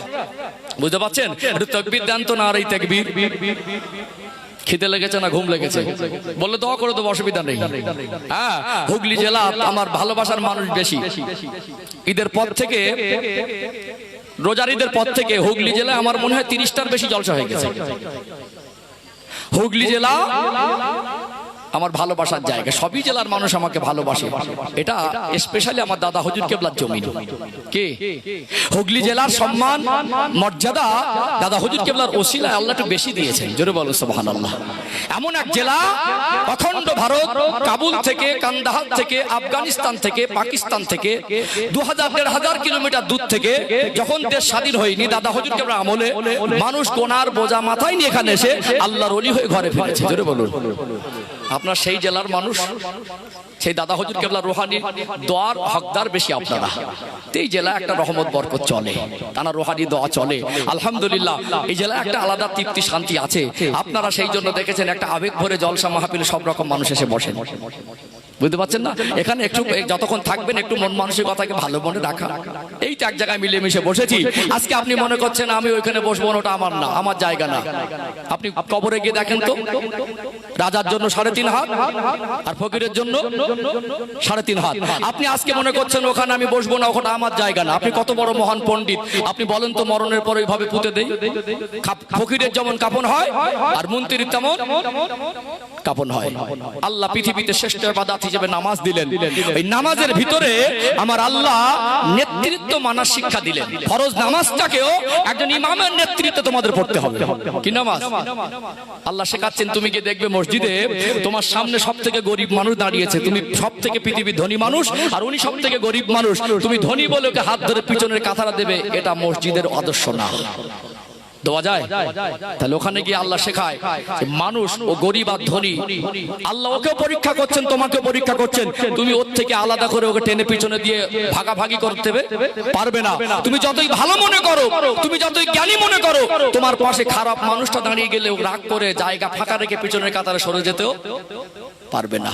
বুঝতে পারছেন? একটু তাকবীর দেন তো। না আর এই তাকবীর। খিদে লেগেছে না ঘুম লেগেছে? বললে দোয়া করে দেবো, অসুবিধা নেই। হ্যাঁ, হুগলি জেলা আমার ভালোবাসার মানুষ বেশি। ঈদের পর থেকে, রোজার ঈদের পর থেকে হুগলি জেলায় আমার মনে হয় 30টার বেশি জলসা হয়ে গেছে। হুগলি জেলা আমার ভালোবাসার জায়গা। সবই জেলার মানুষ আমাকে ভালোবাসে। এটা স্পেশালি আমার দাদা হুজুর কেবলার জমি। কে? হুগলি জেলার সম্মান মর্যাদা দাদা হুজুর কেবলার ওসিলায় আল্লাহ একটু বেশি দিয়েছেন। জোরে বলো সুবহানাল্লাহ। এমন এক জেলা, অখণ্ড ভারত, কাবুল থেকে, কান্দাহার থেকে, আফগানিস্তান থেকে, পাকিস্তান থেকে 2000-1500 কিলোমিটার দূর থেকে যখন দেশ স্বাধীন হয়নি, দাদা হুজুর কেবলার আমলে মানুষ গোনার বোঝা মাথায় নিয়ে এখানে এসে আল্লাহর ওলি হয়ে ঘরে ফিরেছে। জোরে বলুন। আপনার সেই জেলার মানুষ, সেই দাদা হুজুর কেবলার রুহানি দোয়ার হকদার বেশি আপনারা। এই জেলা একটা রহমত বরকত চলে, তারা রুহানি দোয়া চলে। আলহামদুলিল্লাহ, এই জেলা একটা আলাদা তৃপ্তি শান্তি আছে। আপনারা সেই জন্য দেখেছেন একটা আবেগ ভরে জলসা মাহফিলে সব রকম মানুষ এসে বসেন। বুঝতে পারছেন না? এখানে একটু যতক্ষণ থাকবেন একটু মন মানসিকতাকে ভালো মনে রাখা, এই তো এক জায়গায় মিলেমিশে বসেছি। আজকে আপনি মনে করছেন আমি ওইখানে বসবো না, ওটা আমার না, আমার জায়গা না। আপনি কবরে গিয়ে দেখেন তো, রাজার জন্য 3.5 হাত আর ফকিরের জন্য 3.5 হাত। আপনি আজকে মনে করছেন ওখানে আমি বসবো না, ওটা আমার জায়গা না। আপনি কত বড় মহান পণ্ডিত, আপনি বলেন তো মরণের পর এইভাবে পুঁতে দেই? ফকিরের যেমন কাপন হয় আর মন্ত্রীর তেমন কাপন হয়। আল্লাহ পৃথিবীতে শ্রেষ্ঠ ইবাদত হিসেবে নামাজ দিলেন। এই নামাজের ভিতরে আমার আল্লাহ নেতৃত্ব মানার শিক্ষা দিলেন। ফরজ নামাজটাকেও একজন ইমামের নেতৃত্বে তোমাদের পড়তে হবে। কি নামাজ? আল্লাহ শেখাচ্ছেন, তুমি গিয়ে দেখবে মসজিদে তোমার সামনে সব থেকে গরিব মানুষ দাঁড়িয়েছে, তুমি সব থেকে পৃথিবীর ধনী মানুষ আর উনি সব থেকে গরিব মানুষ, তুমি ধনী বলে ওকে হাত ধরে পিছনের কাঁথারা দেবে, এটা মসজিদের আদর্শ না। দেওয়া যায়? তাহলে ওখানে গিয়ে আল্লাহ শেখায় মানুষ ও গরিব আর ধনী, আল্লাহ ওকেও পরীক্ষা করছেন, তোমাকেও পরীক্ষা করছেন। তুমি ওর থেকে আলাদা করে ওকে টেনে পিছনে দিয়ে ভাগাভাগি করতে পারবে না। তুমি যতই ভালো মনে করো, তুমি যতই জ্ঞানী মনে করো, তোমার পাশে খারাপ মানুষটা দাঁড়িয়ে গেলে রাগ করে জায়গা ফাঁকা রেখে পিছনের কাতারে সরে যেতেও পারবে না।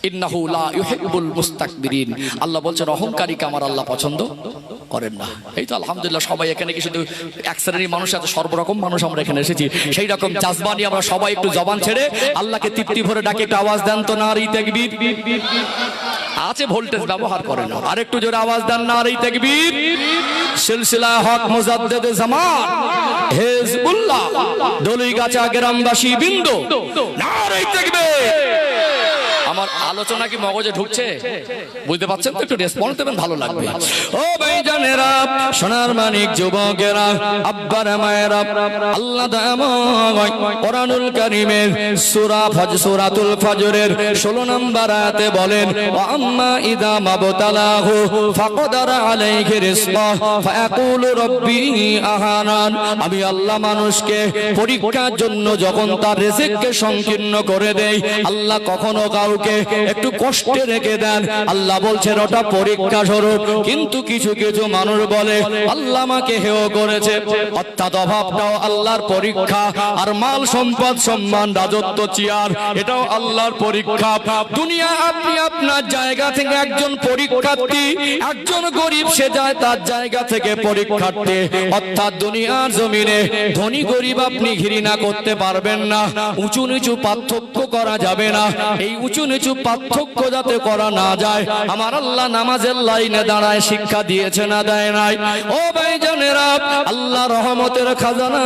ইন্নাহু লা ইউহিব্বুল মুস্তাকবিরিন। আল্লাহ বলছেন অহংকারীকে আমার আল্লাহ পছন্দ করেন না। এই তো আলহামদুলিল্লাহ সবাই এখানে কি শুধু এক শ্রেণীর মানুষ আছে? সর্বরকম মানুষ আমরা এখানে এসেছি। সেই রকম জাজবা নিয়ে আমরা সবাই একটু জবান ছেড়ে আল্লাহকে তৃপ্তি ভরে ডাকে, একটু আওয়াজ দেন তো নারী তাকবীর। আছে ভোল্টেজ ব্যবহার করে না, আর একটু জোরে আওয়াজ দেন নারী তাকবীর। সিলসিলা হক মুজাদ্দিদে জামান হিজবুল্লাহ দলিগাছা গ্রামবাসী বৃন্দ নারী তাকবীর। আমার আলোচনা কি মগজে ঢুকছে? বুঝতে পারছেন তো? একটু রেসপন্স দেবেন, ভালো লাগবে। ও ভাইজানেরা, সোনার মানিক যুবকেরা, আব্বারা মায়েরা, আল্লাহ দামায় কোরআনুল কারীমের সূরাতুল ফজরের 16 নম্বর আয়াতে বলেন, ওয়া আম্মা ইযা মাবতালাহু ফাকদারা আলাইহি রিজকাহু ফায়াকুলু রাব্বি আহানান। আমি আল্লাহ মানুষকে পরীক্ষার জন্য যখন তার রিজিককে সংকীর্ণ করে দেই, আল্লাহ কখনো কাউকে একটু কষ্টে রেখে দেন। আল্লাহ বলছেন ওটা পরীক্ষা স্বরূপ। কিন্তু কিছু কিছু মানুষ বলে আল্লাহ আমাকে হেয় করেছে, অর্থাৎ অভাবটাও আল্লাহর পরীক্ষা, আর মাল সম্পদ সম্মান রাজত্ব চেয়ার এটাও আল্লাহর পরীক্ষা। দুনিয়া আপনি আপনার জায়গা থেকে একজন পরীক্ষার্থী, একজন গরিব সে যায় তার জায়গা থেকে পরীক্ষার্থী। অর্থাৎ দুনিয়ার জমিনে ধনী গরিব আপনি ঘৃণা করতে পারবেন না, উঁচু নিচু পার্থক্য করা যাবে না। এই উঁচু নিচু পার্থক্য যাতে করা না যায়, আমার আল্লাহ নামাজের লাইনে দাঁড়ায় শিক্ষা দিয়েছে না দেয় নাই? ও ভাইজানেরা, আল্লাহ রহমতের খাজানা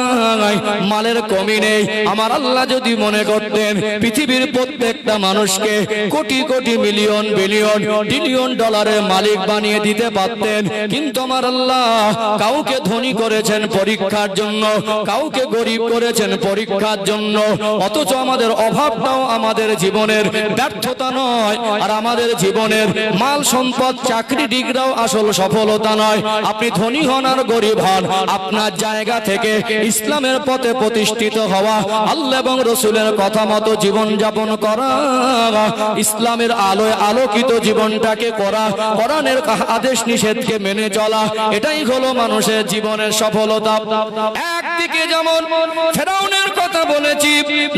মালের কমি নেই। আমার আল্লাহ যদি মনে করতেন পৃথিবীর প্রত্যেকটা মানুষকে crore crore million billion trillion ডলারের মালিক বানিয়ে দিতে পারতেন, কিন্তু আমার আল্লাহ কাউকে ধনী করেছেন পরীক্ষার জন্য, কাউকে গরিব করেছেন পরীক্ষার জন্য। অথচ আমাদের অভাবটাও আমাদের জীবনের ব্যর্থতা নয়, আর আমাদের জীবনের মাল সম্পদ চাকরি ডিগ্রিও আসল সফলতা নয়। আপনি ধনী হন আর গরিব হন, আপনার জায়গা থেকে ইসলামের পথে প্রতিষ্ঠিত হওয়া, আল্লাহ এবং রসুলের কথা মতো জীবন যাপন করা, ইসলামের আলোয় আলোকিত জীবনটাকে করা, কোরআনের আদেশ নিষেধকে মেনে চলা, এটাই হলো মানুষের জীবনের সফলতা। একদিকে যেমন ফেরাউনের কথা বলেছি,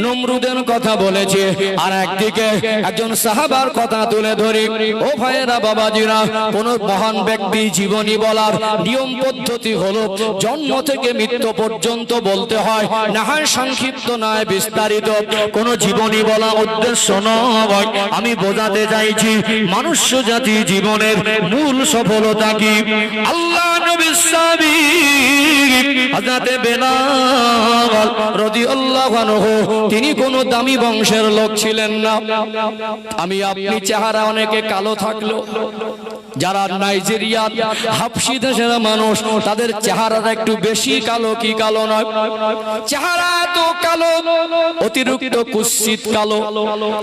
নমরুদের কথা বলেছি, আর একদিকে একজন সাহাবার কথা তুলে ধরি। ও ভাইয়েরা, বাবাজিরা, কোন মহান ব্যক্তি জীবনী বলার নিয়ম পদ্ধতি হলো জন্ম থেকে মৃত্যু পর্যন্ত বলতে হয়, না হয় সংক্ষিপ্ত নয় বিস্তারিত। কোন জীবনী বলা উদ্দেশ্য নয়। আমি বোঝাতে চাইছি মনুষ্য জাতি জীবনের মূল সফলতা কি। আল্লাহ নবী সাহাবী হযরত বেলাল রাদিয়াল্লাহু আনহু, তিনি কোন দামি বংশের লোক ছিলেন না। আমি আপনি চেহারা অনেকে কালো থাকলো, যারা নাইজেরিয়া হাবশি দেশের মানুষ তাদের চেহারাটা একটু বেশি কালো, কি কালো নয়? চেহারা তো কালো, অতিরিক্ত কুৎসিত কালো।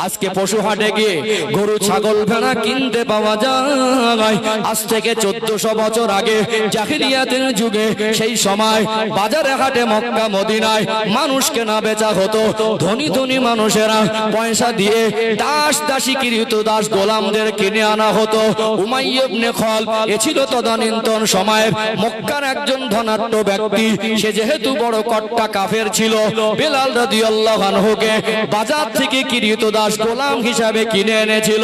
আজকে পশু হাটে গিয়ে গরু ছাগল ভেড়া কিনতে পাওয়া যায়। আজ থেকে 1400 বছর আগে জাহিলিয়াতের যুগে সেই সময় বাজারে হাটে মক্কা মদিনায় মানুষ কেনা বেচা হতো। ধনী ধনী মানুষেরা পয়সা দিয়ে দাস দাসী কৃত দাস গোলামদের কিনে আনা হতো। উমাইয়া ইবনে খাল, এ ছিল তদানীন্তন সময়ের মক্কার একজন ধনাঢ্য ব্যক্তি। সে যেহেতু বড় কট্টা কাফের ছিল, বেলাল রাদিয়াল্লাহু আনহুকে বাজার থেকে কিরীতদাস গোলাম হিসাবে কিনে এনেছিল।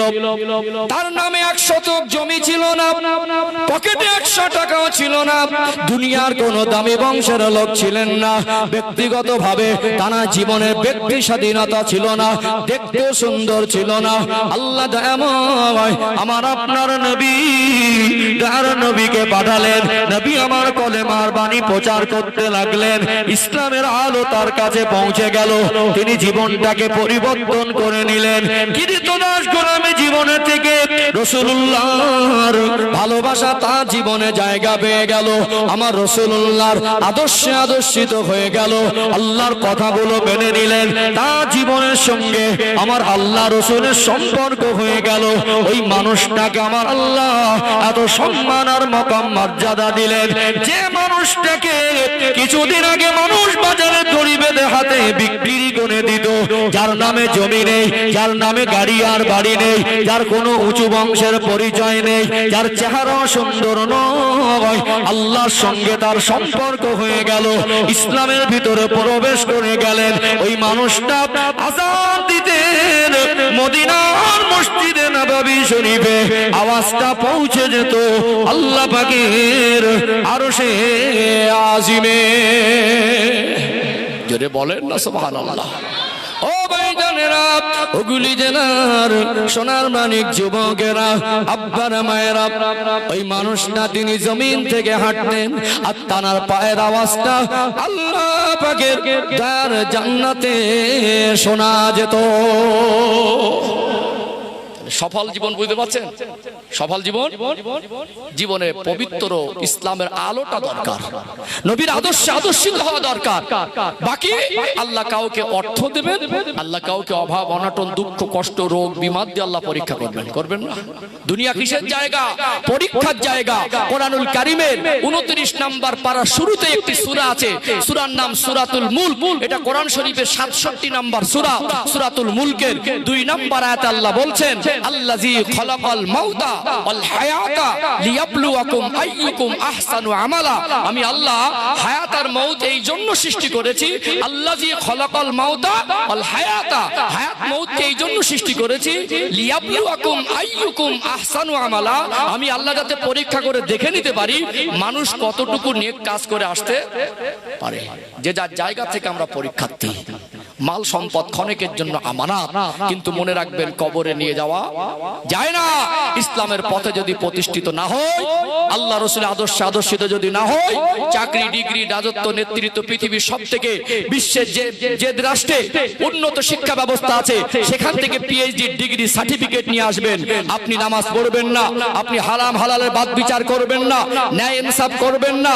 তার নামে 1 শতক জমি ছিল না, পকেটে 100 টাকাও ছিল না, দুনিয়ার কোন দামি বংশের লোক ছিলেন না, ব্যক্তিগতভাবে তার জীবনের ব্যক্তি স্বাধীনতা ছিল না, দেখতেও সুন্দর ছিল না। আল্লাহ দয়াময় আমার আপনার নবী যার নবীকে পাঠালেন, নবী আমার কলেমার বাণী প্রচার করতে লাগলেন, ইসলামের আলো তার কাছে পৌঁছে গেল, তিনি জীবনটাকে পরিবর্তন করে নিলেন। কিরীতদাস গোলামী জীবনে থেকে রাসূলুল্লাহর ভালোবাসা তার জীবনে জায়গা পেয়ে গেল, আমার রাসূলুল্লাহর আদর্শে আদর্শিত হয়ে গেল, আল্লাহর কথাগুলো মেনে নিলেন, তার জীবনের সঙ্গে আমার আল্লাহ রাসূলের সম্পর্ক হয়ে গেল। ওই মানুষটাকে আমার আল্লাহ এত সম্মান আর মকাম মর্যাদা দিলেন, যে মানুষটাকে কিছুদিন আগে মানুষ বাজারে দড়ি বেঁধে হাতে বিক্রি করে দিত, যার নামে জমি নেই, যার নামে গাড়ি আর বাড়ি নেই, যার কোনো উঁচু বংশের পরিচয় নেই, যার চেহারা সুন্দর নয়, আল্লাহর সঙ্গে তার সম্পর্ক হয়ে গেল, ইসলামের ভিতরে প্রবেশ করে গেলেন। ওই মানুষটা আযান দিতেন, মদিনার মসজিদে নববী শরীফে আওয়াজটা পৌঁছে যেত আল্লাহ পাকের আরশে আজিমে। জোরে বলেন না সুবহানাল্লাহ। ও ভাইজানেরা, ওগুলি জেলার সোনার মানিক যুবকেরা, আব্বার মায়েরা, ওই মানুষটা তিনি জমিন থেকে হাঁটতেন, আর তার পায়ের আওয়াজটা আল্লাহ পাকের তার জান্নাতে শোনা যেত। সফল জীবন বুঝতে পারছেন? সফল জীবন, জীবনে পবিত্র ইসলামের আলোটা দরকার, নবীর আদর্শে আদর্শিত হওয়া দরকার। বাকি আল্লাহ কাউকে অর্থ দেবেন, আল্লাহ কাউকে অভাব অনটন দুঃখ কষ্ট রোগ বিমার দিয়ে আল্লাহ পরীক্ষা করবেন, করবেন না। দুনিয়া কিসের জায়গা? পরীক্ষার জায়গা। কোরআনুল কারীমের 29 নম্বর পারা শুরুতে একটি সূরা আছে, সূরার নাম সূরাতুল মুলক। এটা কোরআন শরীফের 67 নম্বর সূরা, সূরাতুল মুলকের 2 নম্বর আয়াতে আল্লাহ বলছেন, আল্লাযী খালাকাল মাউতা ওয়াল হায়াতা লিয়াবলুয়াকুম আইয়ুকুম আহসানু আমালা। আমি আল্লাহ হায়াত আর মউত এই জন্য সৃষ্টি করেছি, আল্লাযী খালাকাল মাউতা ওয়াল হায়াতা, হায়াত মউতকে এই জন্য সৃষ্টি করেছি, লিয়াবলুয়াকুম আইয়ুকুম আহসানু আমালা, আমি আল্লাহ যাতে পরীক্ষা করে দেখে নিতে পারি মানুষ কতটুকু নেক কাজ করে আসতে পারে। যে যার জায়গা থেকে আমরা পরীক্ষার্থী। মাল সম্পদ ক্ষণিকের জন্য আমানত, কিন্তু মনে রাখবেন কবরে নিয়ে যাওয়া যায় না। ইসলামের পথে যদি প্রতিষ্ঠিত না হয়, আল্লাহ রাসূলের আদর্শে আদর্শিত যদি না হয়, চাকরি ডিগ্রি রাজত্ব নেতৃত্ব পৃথিবীর সবথেকে বিশ্বের যে রাষ্ট্রে উন্নত শিক্ষা ব্যবস্থা আছে সেখান থেকে পিএইচডি ডিগ্রি সার্টিফিকেট নিয়ে আসবেন, আপনি নামাজ পড়বেন না, আপনি হারাম হালালের বাদ বিচার করবেন না, ন্যায় ইনসাফ করবেন না,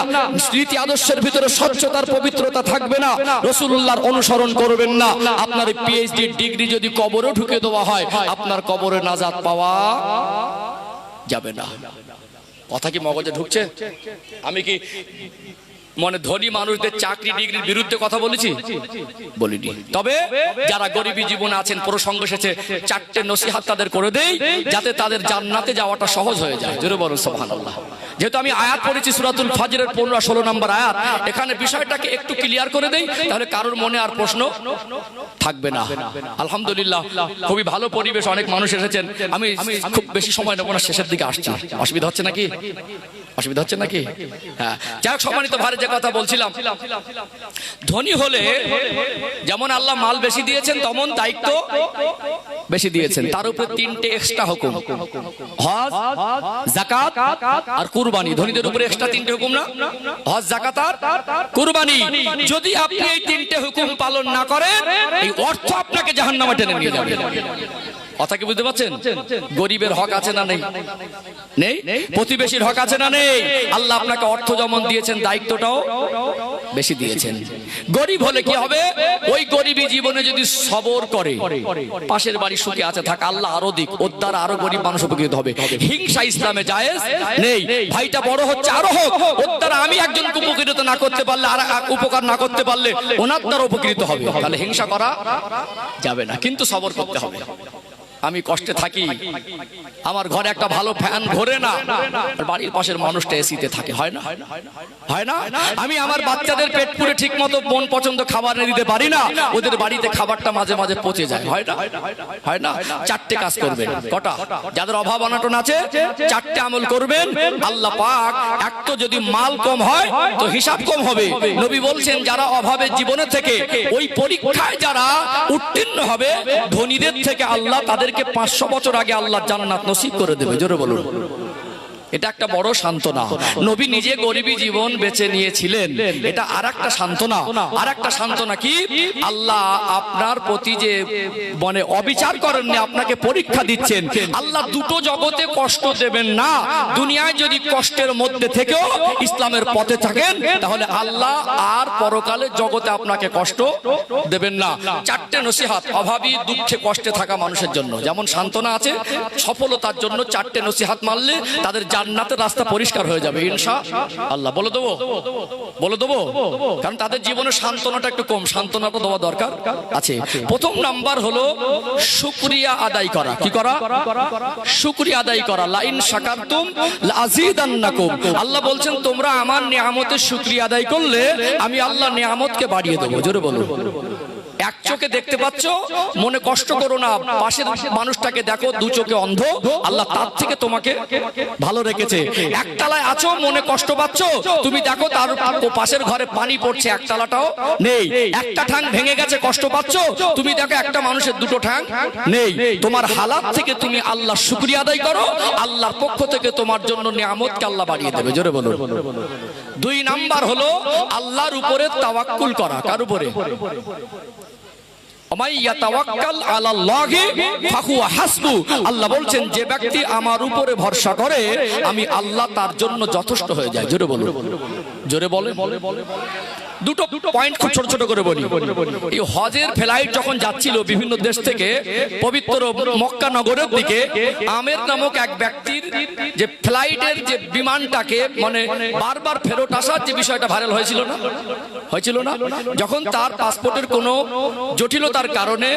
নীতি আদর্শের ভিতরে স্বচ্ছতার পবিত্রতা থাকবে না, রাসূলুল্লাহর অনুসরণ করবেন না, আপনার পিএইচডি ডিগ্রি যদি কবরে ঢুকে দেওয়া হয়, আপনার কবরে নাজাত পাওয়া যাবে না। কথা কি মগজে ঢুকছে? আমি কি মনে ধনী মানুষদের চাকরি ডিগ্রির বিরুদ্ধে কথা বলেছি? বলিনি। তবে যারা গরিবী জীবনে আছেন, প্রসঙ্গ এসেছে, 4টে নসিহত তাদের করে দেই যাতে তাদের জান্নাতে যাওয়াটা সহজ হয়ে যায়। জোরে বলুন সুবহানাল্লাহ। যেহেতু আমি আয়াত পড়েছি সূরাতুল ফাজরের 15-16 নম্বর আয়াত, এখানে বিষয়টাকে একটু ক্লিয়ার করে দেই, তাহলে কারোর মনে আর প্রশ্ন থাকবে না। আলহামদুলিল্লাহ, খুবই ভালো পরিবেশ, অনেক মানুষ এসেছেন। আমি খুব বেশি সময় নেব না, শেষের দিকে আসছি। অসুবিধা হচ্ছে নাকি? অসুবিধা হচ্ছে নাকি? হ্যাঁ, যাই হোক, সম্মানিত ভাই, যে কথা বলছিলাম, ধনী হলে যেমন আল্লাহ মাল বেশি দিয়েছেন তেমন দায়িত্ব বেশি দিয়েছেন, তার উপরে 3টে এক্সট্রা হুকুম, হজ, যাকাত আর কুরবানি। ধনীদের উপরে এক্সট্রা 3টে হুকুম না? হজ, যাকাত আর কুরবানি। যদি আপনি এই 3টে হুকুম পালন না করেন, এই অর্থ আপনাকে জাহান্নামে টেনে নিয়ে যাবে। কথা কি বুঝতে পারছেন? গরিবের হক আছে না নেই? নেই। প্রতিবেশীর হক আছে না নেই? আল্লাহ আপনাকে অর্থ যেমন দিয়েছেন, দায়িত্বটাও বেশি দিয়েছেন। গরিব হলে কি হবে? ওই গরিবী জীবনে যদি সবর করে, পাশের বাড়ি সুখে আছে থাক, আল্লাহ আরো দিক, ওর দ্বারা আরো গরিব মানুষ উপকৃত হবে। হিংসা ইসলামে জায়েজ নেই। ভাইটা বড় হচ্ছে, আরো হোক, ওর দ্বারা আমি একজন উপকৃত না করতে পারলে, আর উপকার না করতে পারলে ওনার দ্বারা উপকৃত হবে, তাহলে হিংসা করা যাবে না, কিন্তু সবর করতে হবে। আমি কষ্টে থাকি, আমার ঘরে একটা ভালো ফ্যান ঘোরে না, আর বাড়ির পাশের মানুষটা এসিতে থাকে, হয় না? হয় না? আমি আমার বাচ্চাদের পেট পুরে ঠিক মতো মন পছন্দ খাবার এনে দিতে পারি না, ওদের বাড়িতে খাবারটা মাঝে মাঝে পচে যায়, হয় না? হয় না? চারটে কাজ করবেন। কটা? যাদের অভাব অনটন আছে চারটে আমল করবেন। আল্লাহ পাক এক তো যদি মাল কম হয় তো হিসাব কম হবে। নবী বলছেন যারা অভাবের জীবনে থেকে ওই পরীক্ষায় যারা উত্তীর্ণ হবে, ধনীদের থেকে আল্লাহ তাদেরকে 500 বছর আগে আল্লাহ জান্নাত নসিব করে দেবে। জোরে বলুন। এটা একটা বড় সান্ত্বনা। নবী নিজে গরিবী জীবন বেছে নিয়েছিলেন, এটা আরেকটা সান্ত্বনা। আরেকটা সান্ত্বনা কি? আল্লাহ আপনার প্রতি যে মানে অবিচার করেননি, আপনাকে পরীক্ষা দিচ্ছেন। আল্লাহ দুটো জগতে কষ্ট দেবেন না। দুনিয়ায় যদি কষ্টের মধ্যে থেকেও ইসলামের পথে থাকেন, তাহলে আল্লাহ আর পরকালে জগতে আপনাকে কষ্ট দেবেন না। চারটে নসিহত অভাবী, দুঃখে, কষ্টে থাকা মানুষের জন্য। যেমন সান্ত্বনা আছে, সফলতার জন্য চারটে নসিহত মানলে তাদের জান্নাতের রাস্তা পরিষ্কার হয়ে যাবে ইনশাআল্লাহ। বলে দেবো? বলে দেবো? কারণ তাদের জীবনে সান্ত্বনাটা একটু কম, সান্ত্বনাটা দেওয়া দরকার আছে। প্রথম নাম্বার হলো শুকরিয়া আদায় করা। কি করা? শুকরিয়া আদায় করা। লাইন শাকারতুম লাযীদান্নাকুম। আল্লাহ বলছেন তোমরা আমার নিয়ামতের শুকরিয়া আদায় করলে আমি আল্লাহ নিয়ামতকে বাড়িয়ে দেবো। জোরে বলুন। এক চোখে দেখতে পাচ্ছ, মনে কষ্ট করো না, পাশের মানুষটাকে দেখো দু চোখে অন্ধ, আল্লাহ তার থেকে তোমাকে ভালো রেখেছে। একতলায় আছো, মনে কষ্ট পাচ্ছ, তুমি দেখো তার পাশের ঘরে পানি পড়ছে, একতলাটাও নেই। একটা ঠাং ভেঙে গেছে, কষ্ট পাচ্ছ, তুমি দেখো একটা মানুষের দুটো ঠাং নেই। তোমার হালাত থেকে তুমি আল্লাহ শুকরিয়া আদায় করো, আল্লাহর পক্ষ থেকে তোমার জন্য নিয়ামতকে আল্লাহ বাড়িয়ে দেবে। জোরে বলুন। দুই নাম্বার হলো আল্লাহর উপরে তাওয়াক্কুল করা। কার উপরে? আল্লাহ বলছেন যে ব্যক্তি আমার উপরে ভরসা করে আমি আল্লাহ তার জন্য যথেষ্ট হয়ে যায়। জোরে বলুন। জোরে বলে। দুটো পয়েন্ট খুব ছোট ছোট করে বলি। এই হজের ফ্লাইট যখন যাচ্ছিল বিভিন্ন দেশ থেকে পবিত্র মক্কা নগরের দিকে, আমের নামক এক ব্যক্তির যে ফ্লাইটের যে বিমানটাকে মানে বারবার ফেরত আসার যে বিষয়টা ভাইরাল হয়েছিল না? হয়েছিল না? যখন তার পাসপোর্টের কোনো জটিলতার কারণে,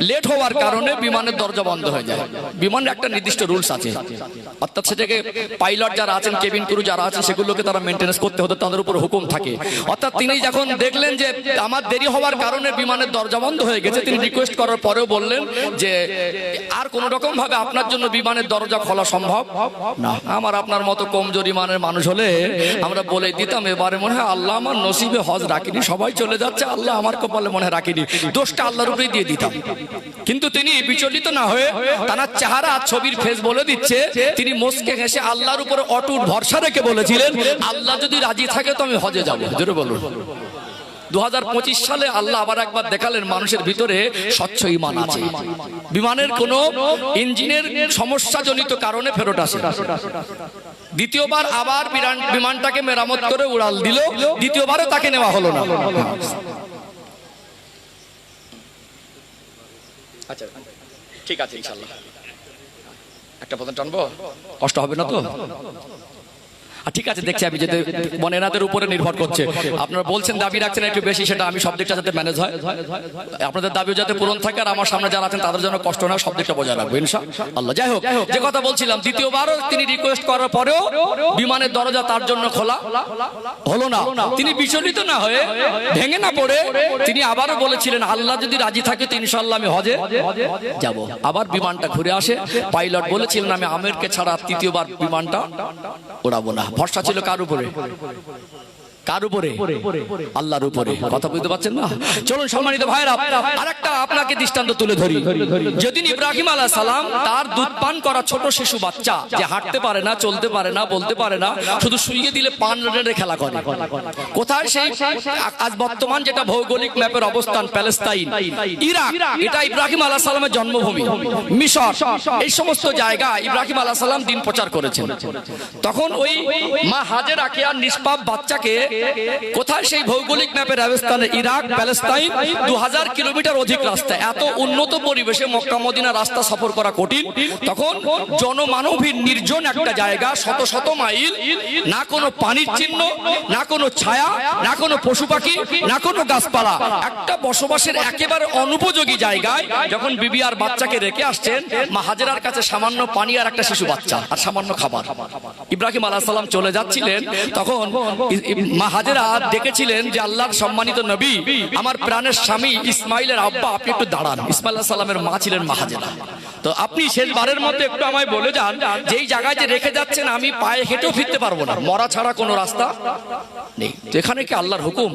লেট হওয়ার কারণে বিমানের দরজা বন্ধ হয়ে যায়। বিমানের একটা নির্দিষ্ট রুলস আছে, অর্থাৎ সেটাকে পাইলট যারা আছেন, কেবিন ক্রু যারা আছেন, সেগুলোকে তারা মেনটেন্স করতে হতো, তাদের উপর হুকুম থাকে। অর্থাৎ তিনি যখন দেখলেন যে আমার দেরি হওয়ার কারণে বিমানের দরজা বন্ধ হয়ে গেছে, তিনি রিকোয়েস্ট করার পরেও বললেন যে আর কোন রকম ভাবে আপনার জন্য বিমানের দরজা খোলা সম্ভব না। আমার আপনার মতো কমজোরি মানের মানুষ হলে আমরা বলে দিতাম এবারে মনে হয় আল্লাহ আমার নসিবে হজ রাখিনি, সবাই চলে যাচ্ছে, আল্লাহ আমার কপালে মনে হয় রাখিনি, দোষটা আল্লাহর উপরেই দিয়ে দিতাম। কিন্তু তিনি বিচলিত না হয়ে তার চেহারা ছবির ফেস বলে দিচ্ছে, তিনি মুস্কে হেসে আল্লাহর উপরে অটুট ভরসা রেখে বলেছিলেন আল্লাহ যদি রাজি থাকে তো আমি হজে যাবো। জোরে বলুন। 2025 সালে আল্লাহ আবার একবার দেখালেন মানুষের ভিতরে স্বচ্ছ ঈমান আছে। বিমানের কোন ইঞ্জিনের সমস্যাজনিত কারণে ফেরত আসে, দ্বিতীয়বার আবার বিমানটাকে মেরামত করে উড়াল দিল, দ্বিতীয়বারও তাকে নেওয়া হলো না। আচ্ছা ঠিক আছে, ইনশাআল্লাহ একটা পর্যন্ত টানবো, কষ্ট হবে না তো? ঠিক আছে, দেখছি আমি যেতে মানে এনাদের উপরে নির্ভর করছে। আপনারা বলছেন দাবি রাখছেন একটু বেশি, সেটা আমি সব দিকটা যাতে ম্যানেজ হয়, আপনাদের দাবিও যাতে পূরণ থাকে, আর আমার সামনে যারা আছেন তাদের জন্য কষ্ট না, সব দিকটা বজায় রাখবো ইনশাআল্লাহ। যাই হোক, যে কথা বলছিলাম, দ্বিতীয়বারও তিনি রিকোয়েস্ট করার পরেও বিমানের দরজা তার জন্য খোলা হলো না। তিনি বিচলিত না হয়ে, ভেঙে না পড়ে, তিনি আবারও বলেছিলেন আল্লাহ যদি রাজি থাকে তো ইনশাআল্লাহ আমি হজে যাব। আবার বিমানটা ঘুরে আসে, পাইলট বলেছিলেন আমি আমেরকে ছাড়া তৃতীয়বার বিমানটা উড়াবো না। ভরসা ছিল কার উপরে? কার উপরে? আল্লাহর উপরে। কথা বুঝতে পারছেন না? চলুন সম্মানিত ভাইরা, আরেকটা আপনাকে দৃষ্টান্ত তুলে ধরি। যেদিন ইব্রাহিম আলাইহিস সালাম তার দুধ পান করা ছোট শিশু বাচ্চা, যে হাঁটতে পারে না, চলতে পারে না, বলতে পারে না, শুধু শুইয়ে দিলে পান রেড়ে খেলা করে, কোথায় সেই আজ বর্তমান যেটা ভৌগোলিক ম্যাপের অবস্থান, প্যালেস্তাইন, ইরাক, এটা ইব্রাহিম আলাইহিস সালামের জন্মভূমি। মিশর, এই সমস্ত জায়গা ইব্রাহিম আলাইহিস সালাম দিন প্রচার করেছেন। তখন ওই মা হাজেরা কে আর নিষ্পাপ বাচ্চাকে কোথায়? সেই ভৌগোলিক ম্যাপে রাজস্থানে, ইরাক, প্যালেস্তাইন, 2000 কিলোমিটার অধিক রাস্তা। এত উন্নত পরিবেশে মক্কা মদিনা রাস্তা সফর করা কঠিন। তখন জনমানবহীন নির্জন একটা জায়গা, শত শত মাইল, না কোনো পানির চিহ্ন, না কোনো ছায়া, না কোনো পশু পাখি, না কোনো গাছপালা, একটা বসবাসের একেবারে অনুপযোগী জায়গায় যখন বিবি আর বাচ্চাকে রেখে আসছেন, মা হাজেরার কাছে সামান্য পানি আর একটা শিশু বাচ্চা আর সামান্য খাবার। ইব্রাহিম আলাইহিস সালাম চলে যাচ্ছিলেন, তখন মা হাজেরা ডেকেছিলেন যে আল্লাহর সম্মানিত নবী, আমার প্রাণের স্বামী ইসমাইলের আব্বা, আপনি একটু দাঁড়ান। ইসমাইল আলাইহিস সালামের মা ছিলেন মা হাজেরা। তো আপনি শেষবারের মধ্যে একটু আমায় বলে যান, যেই জায়গায় যে রেখে যাচ্ছেন আমি পায়ে হেঁটেও ফিরতে পারবো না, মরা ছাড়া কোনো রাস্তা নেই। তো এখানে কি আল্লাহর হুকুম?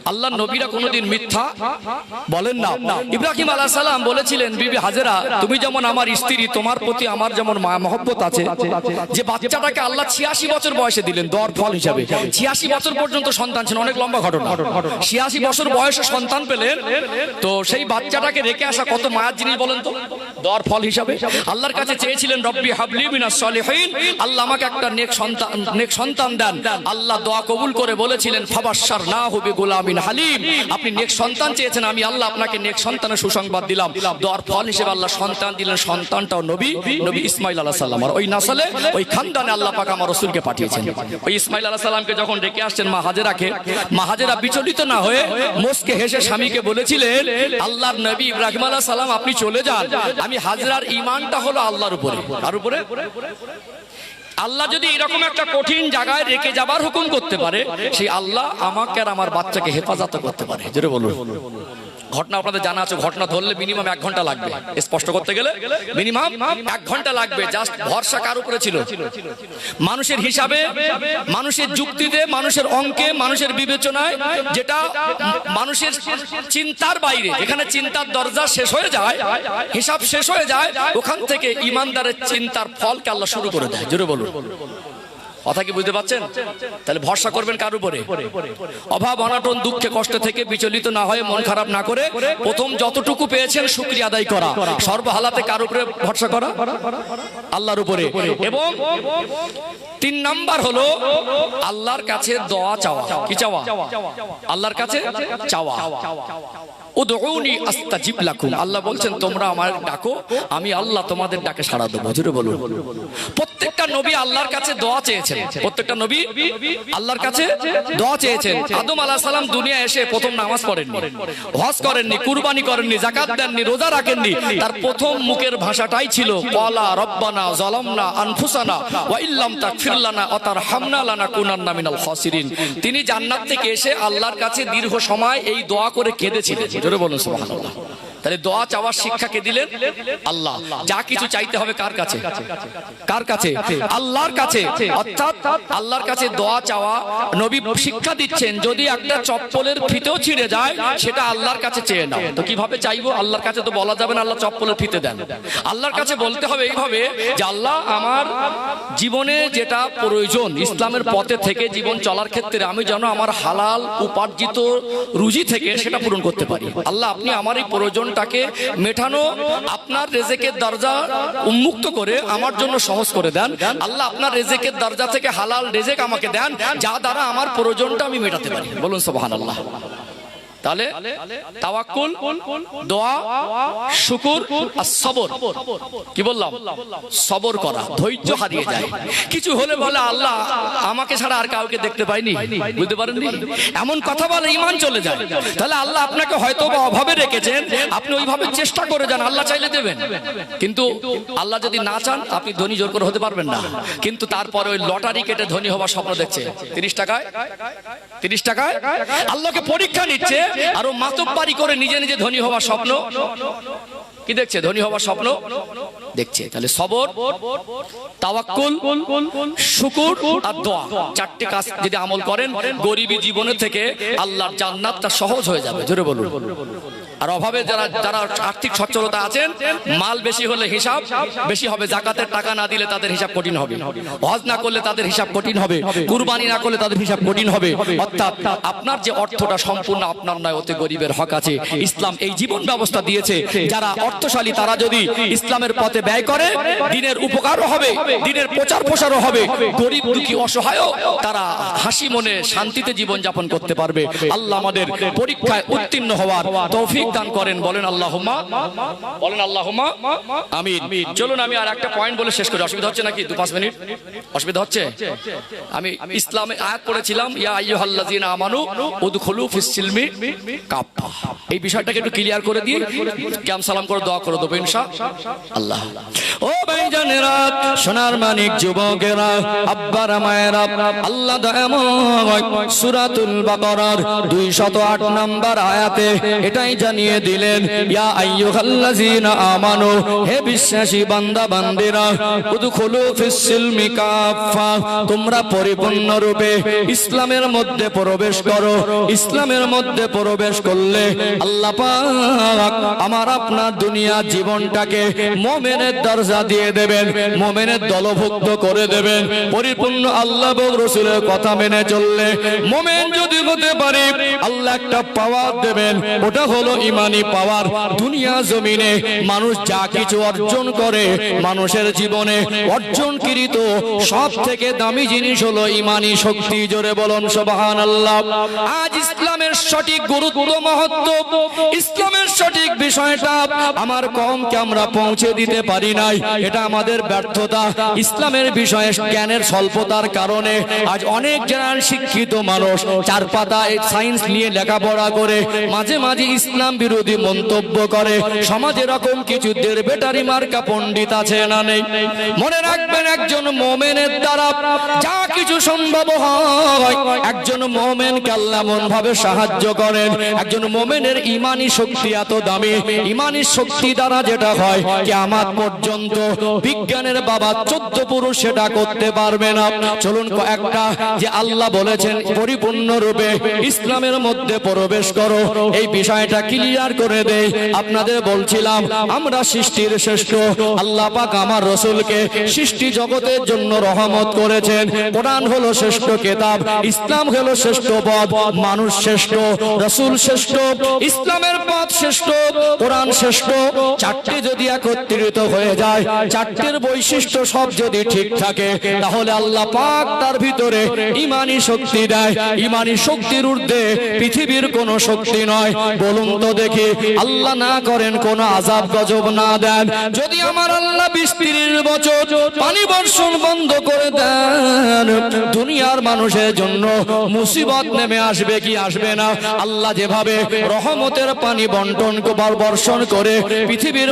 আল্লাহর নবীরা কোনোদিন মিথ্যা বলেন না। ইব্রাহিম আলাইহিস সালাম বলেছিলেন, বিবি হাজেরা, তুমি যেমন আমার স্ত্রী, তোমার প্রতি আমার যেমন মায়া মহব্বত আছে, যে বাচ্চাটাকে আল্লাহ 86 বছর বয়সে দিলেন দর ফল হিসাবে। 86 বছর পর্যন্ত সন্তান ছিল, অনেক লম্বা ঘটনা। 86 বছর বয়সে সন্তান পেলেন, তো সেই বাচ্চাটাকে রেখে আসা কত মায়ার জিনিস বলেন তো, দর ফল হিসাবে। আল্লাহর কাছে চেয়েছিলেন, রব্বি হাবলি মিনাস সলিহিন, আল্লাহ আমাকে একটা নেক সন্তান দেন। আল্লাহ দোয়া কবুল করে বলেছিলেন, ফাবাশশারনাহু বিগুলামিন হালিম, আপনি নেক সন্তান চেয়েছেন, আমি আল্লাহ আপনাকে নেক সন্তানের সুসংবাদ দিলাম। দোয়ার ফল হিসেবে আল্লাহ সন্তান দিলেন, সন্তানটাও নবী ইসমাইল আলাইহিস সালাম। আর ওই নাসলে, ওই খানদানে আল্লাহ পাক আমার রাসূলকে পাঠিয়েছেন। ওই ইসমাইল আলাইহিস সালামকে যখন ডেকে আসছেন মা হাজেরাকে, মা হাজেরা বিচলিত না হয়ে মুস্কে হেসে স্বামীকে বলেছিলেন, আল্লাহর নবী ইব্রাহিম আলাইহিস সালাম আপনি চলে যান, আমি হাজেরার ঈমানটা হলো আল্লাহর উপরে। আর উপরে আল্লাহ যদি এরকম একটা কঠিন জায়গায় রেখে যাবার হুকুম করতে পারে, সেই আল্লাহ আমাকে আর আমার বাচ্চাকে হেফাজত করতে পারে। জোরে বলুন। ঘটনা আপনাদের জানা আছে, ঘটনা ধরলে মিনিমাম 1 ঘন্টা লাগবে, স্পষ্ট করতে গেলে মিনিমাম 1 ঘন্টা লাগবে। জাস্ট ভরসা কার উপরে ছিল? মানুষের হিসাবে, মানুষের যুক্তিতে, মানুষের অঙ্কে, মানুষের বিবেচনায়, যেটা মানুষের চিন্তার বাইরে, যেখানে চিন্তার দরজা শেষ হয়ে যায়, হিসাব শেষ হয়ে যায়, ওখান থেকে ইমানদারের চিন্তার ফলকে আল্লাহ শুরু করে দেয়। জোরে বলুন। কথা কি বুঝতে পারছেন? তাহলে ভরসা করবেন কার উপরে? অভাব অনটন দুঃখে কষ্ট থেকে বিচলিত না হয়ে, মন খারাপ না করে, প্রথম যতটুকু পেয়েছেন শুকরিয়া আদায় করা, সর্বহালাতে কার উপরে ভরসা করা? আল্লাহর উপরে। এবং 3 নাম্বার হলো আল্লাহর কাছে দোয়া চাওয়া। কি চাওয়া? আল্লাহর কাছে চাওয়া। উদউনি আস্তাজিব লাকুম, আল্লাহ বলছেন তোমরা আমার ডাকো, আমি আল্লাহ তোমাদের ডাকে সাড়া দেবো। জোরে বলুন। প্রত্যেকটা নবী আল্লাহর কাছে দোয়া চেয়েছেন, প্রত্যেকটা নবী আল্লাহর কাছে দোয়া চেয়েছেন। আদম আলাইহিস সালাম দুনিয়া এসে প্রথম নামাজ পড়েননি, হজ করেননি, কুরবানি করেননি, যাকাত দেননি, রোজা রাখেননি। তার প্রথম মুখের ভাষাটাই ছিল ক্বালা রব্বানা যালামনা আনফুসানা ওয়া ইল্লাম তাগফির লানা ওয়া তারহামনা লানাকুনান্না মিনাল খাসিরিন। তিনি জান্নাত থেকে এসে আল্লাহর কাছে দীর্ঘ সময় এই দোয়া করে কেঁদেছিলেন। জোরে বলুন সুবহানাল্লাহ। তাহলে দোয়া চাওয়ার শিক্ষা কে দিলেন? আল্লাহ। যা কিছু চাইতে হবে কার কাছে? কার কাছে? আল্লাহর কাছে। অর্থাৎ আল্লাহর কাছে দোয়া চাওয়া, নবী শিক্ষা দিচ্ছেন, যদি একটা চপ্পলের ফিতেও ছিঁড়ে যায় সেটা আল্লাহর কাছে চেয়ে নাও। তো কিভাবে চাইবো? আল্লাহর কাছে তো বলা যাবে না আল্লাহ চপ্পলের ফিতে দেন। আল্লাহর কাছে বলতে হবে এইভাবে যে আল্লাহ আমার জীবনে যেটা প্রয়োজন, ইসলামের পথে থেকে জীবন চলার ক্ষেত্রে আমি যেন আমার হালাল উপার্জিত রুজি থেকে সেটা পূরণ করতে পারি। আল্লাহ আপনি আমার এই প্রয়োজন টাকে মেটানো, আপনার রেজেকের দরজা উন্মুক্ত করে আমার জন্য সহজ করে দেন। আল্লাহ আপনার রেজেকের দরজা থেকে হালাল রেজেক আমাকে দেন, যা দ্বারা আমার প্রয়োজনটা আমি মেটাতে পারি। বলুন সুবহানাল্লাহ। তাহলে তাওয়াক্কুল, দোয়া, শুকর আর সবর। কি বললাম? সবর করা, ধৈর্য হারিয়ে যায়। কিছু হলে বলে আল্লাহ আমাকে ছাড়া আর কাউকে দেখতে পাইনি, বুঝতে পারেননি, এমন কথা বলে ঈমান চলে যায়। তাহলে আল্লাহ আপনাকে হয়তো বা অভাবে রেখেছেন, আপনি ওইভাবে চেষ্টা করে যান, আল্লাহ চাইলে দেবেন। কিন্তু আল্লাহ যদি না চান আপনি ধনী জোর করে হতে পারবেন না। কিন্তু তারপরে ওই লটারি কেটে ধনী হওয়ার স্বপ্ন দেখছে, 30 টাকায় আল্লাহকে পরীক্ষা নিচ্ছে, আর ও মাতব্বারি করে নিজে নিজে ধনী হওয়ার স্বপ্ন কি দেখছে? ধনী হওয়ার স্বপ্ন দেখছে। তাহলে সবর, তাওয়াক্কুল, শুকর আর দোয়া, 4টে কাজ যদি আমল করেন, গরিবী জীবনের থেকে আল্লাহর জান্নাতটা সহজ হয়ে যাবে। জোরে বলুন। আর অভাবে যারা আর্থিক সচ্ছলতা আছেন, মাল বেশি হলে হিসাব বেশি হবে, যাকাতের টাকা না দিলে তাদের হিসাব কঠিন হবে, হজ না করলে তাদের হিসাব কঠিন হবে, কুরবানি না করলে তাদের হিসাব কঠিন হবে। অর্থাৎ আপনার যে অর্থটা সম্পূর্ণ আপনার নয়, ওতে গরিবের হক আছে। ইসলাম এই জীবন ব্যবস্থা দিয়েছে, যারা অর্থশালী তারা যদি ইসলামের পথে ব্যয় করে, দিনের উপকারও হবে, দিনের প্রচার প্রসারও হবে, গরিব দুঃখী অসহায়ও তারা হাসি মনে শান্তিতে জীবন যাপন করতে পারবে। আল্লাহ আমাদের পরীক্ষায় উত্তীর্ণ হওয়ার তৌফিক দান করেন, বলেন আল্লাহুম্মা, বলেন আল্লাহুম্মা আমিন। চলুন আমি আর একটা পয়েন্ট বলে শেষ করি। অসুবিধা হচ্ছে নাকি? 2-5 মিনিট অসুবিধা হচ্ছে? আমি ইসলামে আয়াত পড়েছিলাম, ইয়া আইয়ুহাল্লাযীনা আমানু উদখুলু ফিস সিলমি কাফা। এই বিষয়টাকে একটু ক্লিয়ার করে দিয়ে কেম সালাম করে দোয়া করে দেবো ইনশাআল্লাহ। ও ভাইজানেরা, সোনার মানিক যুবকেরা, আব্বারা মায়েরা, আল্লাহ দয়াময় সূরাতুল বাকারার 208 নম্বর আয়াতে এটাই জানিয়ে দিলেন, ইয়া আইয়ুহাল্লাযীনা আমানু, হে বিশ্বাসী বান্দা বান্দিরা, উদখুলু ফিস সিলমি কাফা, তোমরা পরিপূর্ণ রূপে ইসলামের মধ্যে প্রবেশ করো। ইসলামের মধ্যে প্রবেশ করলে আল্লাহ পাক আমার আপনার দুনিয়া জীবনটাকে মুমিনের দরজা দিয়ে দেবেন, মুমিনের দলভুক্ত করে দেবেন। পরিপূর্ণ আল্লাহ এবং রাসূলের কথা মেনে চললে মুমিন যদি হতে পারে, আল্লাহ একটা পাওয়ার দেবেন, ওটা হলো ঈমানি পাওয়ার। দুনিয়া জমিনে মানুষ যা কিছু অর্জন করে, মানুষের জীবনে অর্জনকৃত সব থেকে দামি জিনিস হলো ঈমানি শক্তি। জোরে বলুন সুবহানাল্লাহ। আজ ইসলামের সঠিক গুরুত্ব মহত্ব, ইসলামের সঠিক বিষয়টা আমার কমকে আমরা পৌঁছে দিতে পারি নাই, এটা আমাদের ব্যর্থতা। ইসলামের বিষয়ে জ্ঞানের স্বল্পতার কারণে আজ অনেক জেনারেল শিক্ষিত মানুষ 4 পাতা সায়েন্স নিয়ে লেখাপড়া করে মাঝে মাঝে ইসলাম বিরোধী মন্তব্য করে। সমাজে এরকম কিছু দেড়বেটারি মার্কা পণ্ডিত আছে না নেই? মনে রাখবেন, একজন মুমিনের দ্বারা যা কিছু সম্ভব হয়, একজন মুমিনকে আল্লাহ এমন ভাবে সাহায্য করেন। একজন মুমিনের ঈমানি শক্তি এত দামি, ঈমানি শক্তি দ্বারা যেটা হয় কিয়ামত পর্যন্ত বিজ্ঞানের বাবা 14 পুরুষ সেটা করতে পারবে না। চলুন একটা যে আল্লাহ বলেছেন পরিপূর্ণ রূপে ইসলামের মধ্যে প্রবেশ করো, এই বিষয়টা ক্লিয়ার করে দেই। আপনাদের বলছিলাম আমরা সৃষ্টির শ্রেষ্ঠ, আল্লাহ পাক আমার রাসূলকে সৃষ্টি জগতের জন্য রহমত করেছেন। কোরআন হলো শ্রেষ্ঠ কিতাব, ইসলাম হলো শ্রেষ্ঠ পথ, মানুষ শ্রেষ্ঠ, রাসূল শ্রেষ্ঠ, ইসলামের পথ শ্রেষ্ঠ, কোরআন শ্রেষ্ঠ। 4টি যদি একত্রিত হয়ে যায়, 4টির বৈশিষ্ট্য সব যদি ঠিক থাকে, তাহলে আল্লাহ পাক তার ভিতরে ঈমানি শক্তি দেয়। ঈমানি শক্তির ঊর্ধ্বে পৃথিবীর কোনো শক্তি নয়। বলুন তো দেখি, আল্লাহ না করেন কোন আযাব গজব না দেন, যদি আমার আল্লাহ 20-30 বছর পানি বর্ষণ বন্ধ করে দেন, দুনিয়ার মানুষের জন্য মুসিবত নেমে আসবে কি আসবে না? আল্লাহ যেভাবে রহমতের পানি বর্ষণ করে পৃথিবীর